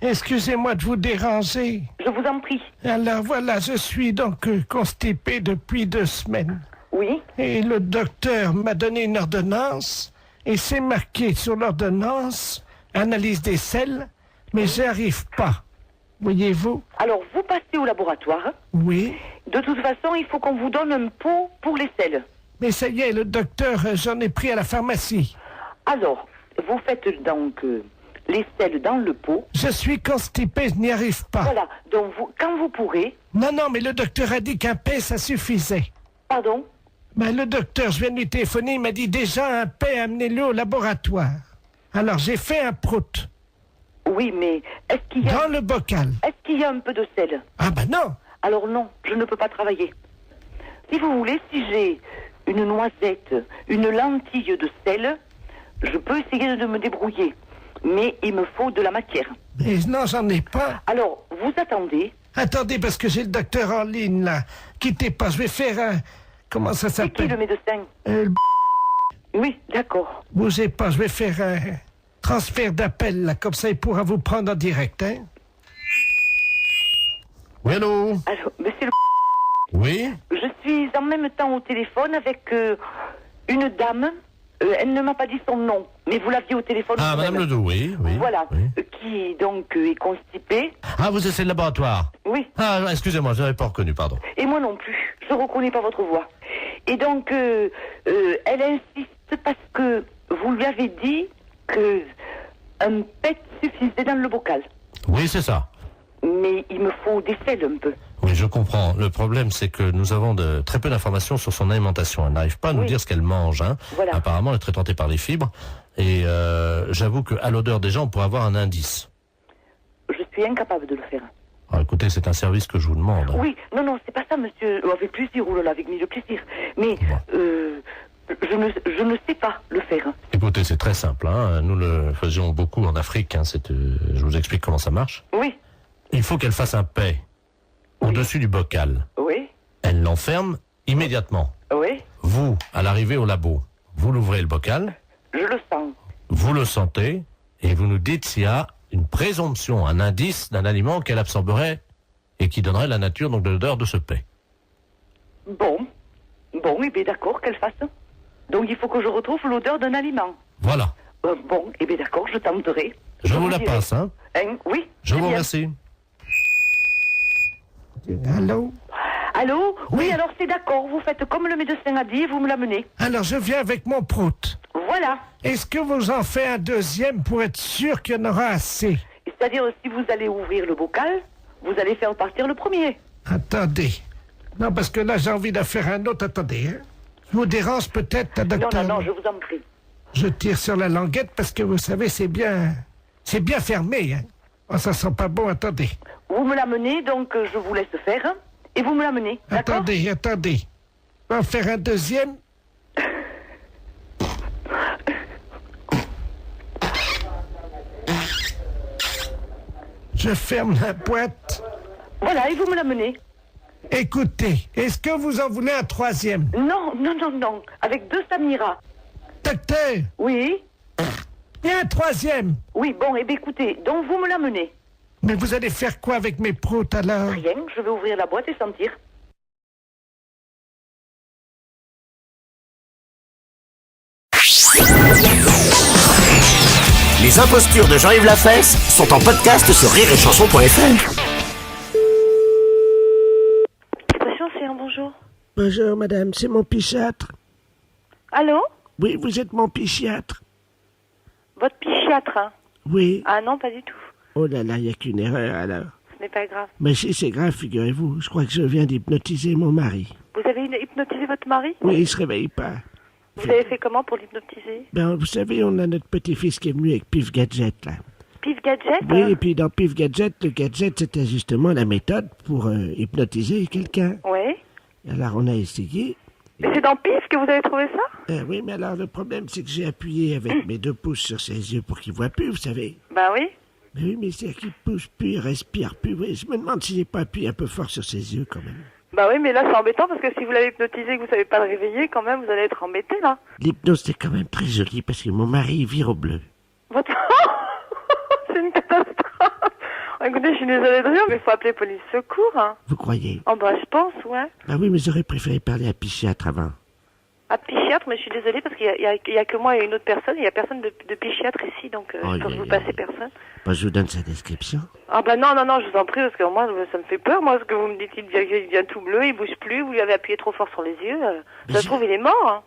Speaker 19: Excusez-moi de vous déranger.
Speaker 15: Je vous en prie.
Speaker 19: Alors voilà, je suis donc constipé depuis 2 semaines.
Speaker 15: Oui.
Speaker 19: Et le docteur m'a donné une ordonnance et c'est marqué sur l'ordonnance analyse des selles, mais j'y arrive pas. Voyez-vous?
Speaker 15: Alors vous passez au laboratoire.
Speaker 19: Oui.
Speaker 15: De toute façon, il faut qu'on vous donne un pot pour les selles.
Speaker 19: Mais ça y est, le docteur, j'en ai pris à la pharmacie.
Speaker 15: Alors, vous faites donc les selles dans le pot.
Speaker 19: Je suis constipé, je n'y arrive pas.
Speaker 15: Voilà, donc quand vous pourrez...
Speaker 19: Non, mais le docteur a dit qu'un P, ça suffisait.
Speaker 15: Pardon?
Speaker 19: Ben, le docteur, je viens de lui téléphoner, il m'a dit déjà un P, amenez-le au laboratoire. Alors, j'ai fait un prout.
Speaker 15: Oui, mais est-ce qu'il y a...
Speaker 19: Dans le bocal.
Speaker 15: Est-ce qu'il y a un peu de sel?
Speaker 19: Ah ben non.
Speaker 15: Alors non, je ne peux pas travailler. Si vous voulez, si j'ai une noisette, une lentille de sel, je peux essayer de me débrouiller. Mais il me faut de la matière.
Speaker 19: Mais non, j'en ai pas.
Speaker 15: Alors, vous attendez.
Speaker 19: Attendez, parce que j'ai le docteur en ligne, là. Quittez pas, je vais faire un... Comment ça s'appelle?
Speaker 15: C'est qui le médecin? Oui, d'accord.
Speaker 19: Bougez pas, je vais faire un transfert d'appel, là. Comme ça, il pourra vous prendre en direct, hein?
Speaker 6: Oui, allô?
Speaker 15: Alors, monsieur le...
Speaker 6: Oui?
Speaker 15: Je suis en même temps au téléphone avec une dame. Elle ne m'a pas dit son nom, mais vous l'aviez au téléphone.
Speaker 6: Ah, Madame Ledoux, oui.
Speaker 15: Voilà,
Speaker 6: oui.
Speaker 15: qui donc est constipée.
Speaker 6: Ah, vous êtes le laboratoire?
Speaker 15: Oui.
Speaker 6: Ah, excusez-moi, je n'avais pas reconnu, pardon.
Speaker 15: Et moi non plus, je ne reconnais pas votre voix. Et donc, elle insiste parce que vous lui avez dit que un pet suffisait dans le bocal.
Speaker 6: Oui, c'est ça.
Speaker 15: Mais il me faut des selles un peu.
Speaker 6: Oui, je comprends. Le problème, c'est que nous avons très peu d'informations sur son alimentation. Elle n'arrive pas à nous dire ce qu'elle mange. Hein.
Speaker 15: Voilà.
Speaker 6: Apparemment, elle est très tentée par les fibres. Et j'avoue qu'à l'odeur déjà, on pourrait avoir un indice.
Speaker 15: Je suis incapable de le faire.
Speaker 6: Alors, écoutez, c'est un service que je vous demande.
Speaker 15: Oui, non, c'est pas ça, monsieur. Avec plaisir, oh là là, avec mille plaisir. Mais je ne sais pas le faire.
Speaker 6: Écoutez, c'est très simple. Hein. Nous le faisions beaucoup en Afrique. Hein. Je vous explique comment ça marche.
Speaker 15: Oui.
Speaker 6: Il faut qu'elle fasse un paix au-dessus du bocal.
Speaker 15: Oui.
Speaker 6: Elle l'enferme immédiatement.
Speaker 15: Oui.
Speaker 6: Vous, à l'arrivée au labo, vous l'ouvrez le bocal.
Speaker 15: Je le sens.
Speaker 6: Vous le sentez et vous nous dites s'il y a une présomption, un indice d'un aliment qu'elle absorberait et qui donnerait la nature donc de l'odeur de ce paix.
Speaker 15: Bon, et bien d'accord, qu'elle fasse. Donc il faut que je retrouve l'odeur d'un aliment.
Speaker 6: Voilà.
Speaker 15: Bon, et bien d'accord, je tenterai.
Speaker 6: Je vous la passe, hein.
Speaker 15: Oui.
Speaker 6: Je vous remercie.
Speaker 19: Allô?
Speaker 15: Allô? Oui, alors c'est d'accord, vous faites comme le médecin a dit et vous me l'amenez.
Speaker 19: Alors, je viens avec mon prout.
Speaker 15: Voilà.
Speaker 19: Est-ce que vous en faites un deuxième pour être sûr qu'il y en aura assez?
Speaker 15: C'est-à-dire, si vous allez ouvrir le bocal, vous allez faire partir le premier.
Speaker 19: Attendez. Non, parce que là, j'ai envie d'en faire un autre. Attendez, hein. Je vous dérange peut-être, la docteur?
Speaker 15: Non, je vous en prie.
Speaker 19: Je tire sur la languette parce que, vous savez, c'est bien fermé, hein. Oh, ça sent pas bon, attendez.
Speaker 15: Vous me l'amenez, donc je vous laisse faire, hein, et vous me l'amenez, d'accord?
Speaker 19: Attendez. On va en faire un deuxième. Je ferme la boîte.
Speaker 15: Voilà, et vous me l'amenez.
Speaker 19: Écoutez, est-ce que vous en voulez un troisième?
Speaker 15: Non, avec 2 Samira.
Speaker 19: Docteur?
Speaker 15: Oui?
Speaker 19: Et un troisième?
Speaker 15: Oui, bon, et bien écoutez, donc vous me l'amenez.
Speaker 19: Mais vous allez faire quoi avec mes proutes alors?
Speaker 15: Rien, je vais ouvrir la boîte et sentir.
Speaker 4: Les impostures de Jean-Yves Lafesse sont en podcast sur rireetchanson.fr.
Speaker 18: C'est un bonjour.
Speaker 19: Bonjour madame, c'est mon psychiatre.
Speaker 18: Allô?
Speaker 19: Oui, vous êtes mon psychiatre.
Speaker 18: Votre psychiatre, hein?
Speaker 19: Oui.
Speaker 18: Ah non, pas du tout.
Speaker 19: Oh là là, il n'y a qu'une erreur alors.
Speaker 18: Ce n'est pas grave.
Speaker 19: Mais si c'est grave, figurez-vous, je crois que je viens d'hypnotiser mon mari.
Speaker 18: Vous avez hypnotisé votre mari?
Speaker 19: Oui, il se réveille pas.
Speaker 18: Vous avez fait comment pour l'hypnotiser?
Speaker 19: Ben, vous savez, on a notre petit-fils qui est venu avec Pif Gadget, là.
Speaker 18: Pif Gadget?
Speaker 19: Oui, et puis dans Pif Gadget, le gadget, c'était justement la méthode pour hypnotiser quelqu'un.
Speaker 18: Oui.
Speaker 19: Alors, on a essayé.
Speaker 18: Mais c'est dans Pif que vous avez trouvé ça?
Speaker 19: Oui, mais alors, le problème, c'est que j'ai appuyé avec mes 2 pouces sur ses yeux pour qu'il voit plus, vous savez.
Speaker 18: Ben oui.
Speaker 19: Mais oui, mais c'est qu'il pousse plus, il respire plus. Oui, je me demande si j'ai pas appuyé un peu fort sur ses yeux, quand même.
Speaker 18: Bah oui, mais là c'est embêtant parce que si vous l'avez hypnotisé et que vous savez pas le réveiller, quand même vous allez être embêté là.
Speaker 6: L'hypnose, c'est quand même très joli parce que mon mari il vire au bleu.
Speaker 18: Votre... c'est une catastrophe. Écoutez, je suis désolée de rire, mais il faut appeler police secours. Hein.
Speaker 6: Vous croyez?
Speaker 18: Oh bah je pense, ouais.
Speaker 6: Ah oui, mais j'aurais préféré parler à psychiatre avant.
Speaker 18: À psychiatre, mais je suis désolée parce qu'il y a que moi et une autre personne, il y a personne de psychiatre ici, donc je peux vous passer personne.
Speaker 6: Bah, je vous donne sa description.
Speaker 18: Ah bah non, je vous en prie, parce que moi, ça me fait peur, moi, ce que vous me dites, il devient tout bleu, il bouge plus, vous lui avez appuyé trop fort sur les yeux, ça se trouve, il est mort, hein.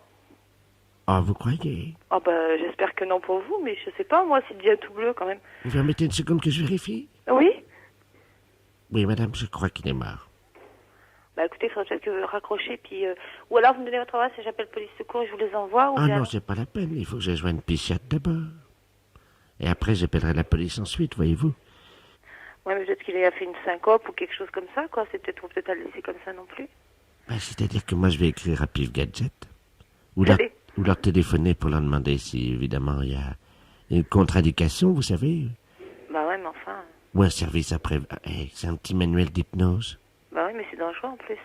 Speaker 6: Ah, vous croyez?
Speaker 18: Ah bah, j'espère que non pour vous, mais je sais pas, moi, s'il devient tout bleu, quand même.
Speaker 6: Vous permettez une seconde que je vérifie?
Speaker 18: Oui?
Speaker 6: Oui, madame, je crois qu'il est mort.
Speaker 18: Bah écoutez, il faudrait peut-être que vous raccrochez, puis... ou alors vous me donnez votre adresse et j'appelle police secours et je vous les envoie, ou
Speaker 6: Ah
Speaker 18: bien...
Speaker 6: non, c'est pas la peine, il faut que je joigne psychiatre d'abord. Et après, j'appellerai la police ensuite, voyez-vous.
Speaker 18: Ouais, mais peut-être qu'il a fait une syncope ou quelque chose comme ça, quoi. C'est peut-être, à le laisser comme ça non plus.
Speaker 6: Bah, c'est-à-dire que moi, je vais écrire à Pif Gadget. Ou leur téléphoner pour leur demander si, évidemment, il y a une contre-indication, vous savez.
Speaker 18: Bah ouais, mais enfin...
Speaker 6: Ou un service après... c'est un petit manuel d'hypnose.
Speaker 18: Bah oui, mais c'est dangereux en plus.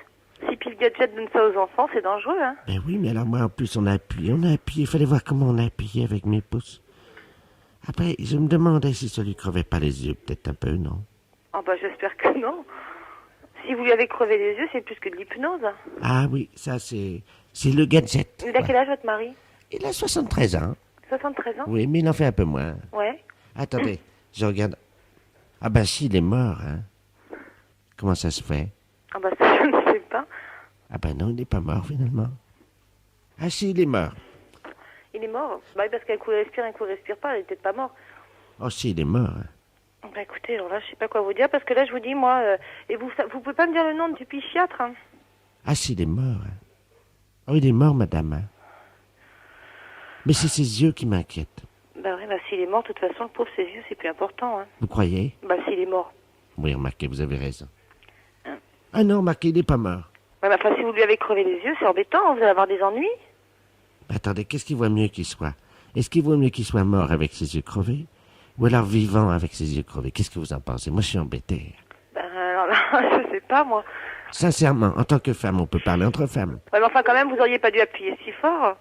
Speaker 18: Si Pif Gadget donne ça aux enfants, c'est dangereux, hein.
Speaker 6: Ben oui, mais alors moi, en plus, on a appuyé. Il fallait voir comment on a appuyé avec mes pouces. Après, je me demandais si ça lui crevait pas les yeux, peut-être un peu, non?
Speaker 18: Ah bah j'espère que non. Si vous lui avez crevé les yeux, c'est plus que de l'hypnose.
Speaker 6: Ah oui, ça c'est le gadget.
Speaker 18: Il a quel âge votre mari?
Speaker 6: Il a 73 ans.
Speaker 18: 73 ans?
Speaker 6: Oui, mais il en fait un peu moins.
Speaker 18: Ouais.
Speaker 6: Attendez, je regarde. Ah ben si, il est mort, hein. Comment ça se fait?
Speaker 18: Ah bah ça, je ne sais pas.
Speaker 6: Ah ben non, il n'est pas mort, finalement. Ah si, il est mort.
Speaker 18: Il est mort? Bah oui, parce qu'un coup il respire, un coup il respire pas, il est peut-être pas mort.
Speaker 6: Oh si, il est mort. Hein.
Speaker 18: Bah écoutez, alors là, je sais pas quoi vous dire, parce que là, je vous dis, moi... et vous pouvez pas me dire le nom du psychiatre, hein?
Speaker 6: Ah si, il est mort. Hein. Oh, il est mort, madame. Hein. Mais c'est ses yeux qui m'inquiètent.
Speaker 18: Bah oui, bah s'il est mort, de toute façon, le pauvre, ses yeux, c'est plus important, hein.
Speaker 6: Vous croyez?
Speaker 18: Bah s'il est mort.
Speaker 6: Oui, remarquez, vous avez raison. Ah non, remarquez, il n'est pas mort.
Speaker 18: Ouais, mais enfin, si vous lui avez crevé les yeux, c'est embêtant, hein, vous allez avoir des ennuis.
Speaker 6: Attendez, qu'est-ce qu'il vaut mieux qu'il soit? Est-ce qu'il vaut mieux qu'il soit mort avec ses yeux crevés? Ou alors vivant avec ses yeux crevés? Qu'est-ce que vous en pensez? Moi, je suis embêté.
Speaker 18: Ben alors là, je sais pas, moi.
Speaker 6: Sincèrement, en tant que femme, on peut parler entre femmes.
Speaker 18: Ouais, mais enfin, quand même, vous auriez pas dû appuyer si fort.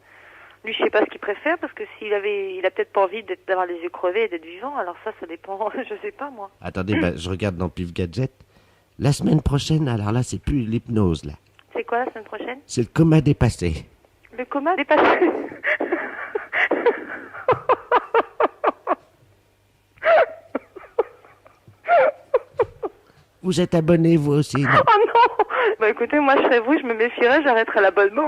Speaker 18: Lui, je sais pas ce qu'il préfère, parce que il a peut-être pas envie d'avoir les yeux crevés et d'être vivant, alors ça dépend, je sais pas, moi.
Speaker 6: Attendez, je regarde dans Pif Gadget. La semaine prochaine, alors là, c'est plus l'hypnose, là.
Speaker 18: C'est quoi, la semaine prochaine?
Speaker 6: C'est le coma dépassé.
Speaker 18: Le coma dépassé?
Speaker 6: Vous êtes abonné, vous aussi, non?
Speaker 18: Oh non! Bah écoutez, moi, je serais vous, je me méfierais, j'arrêterais l'abonnement.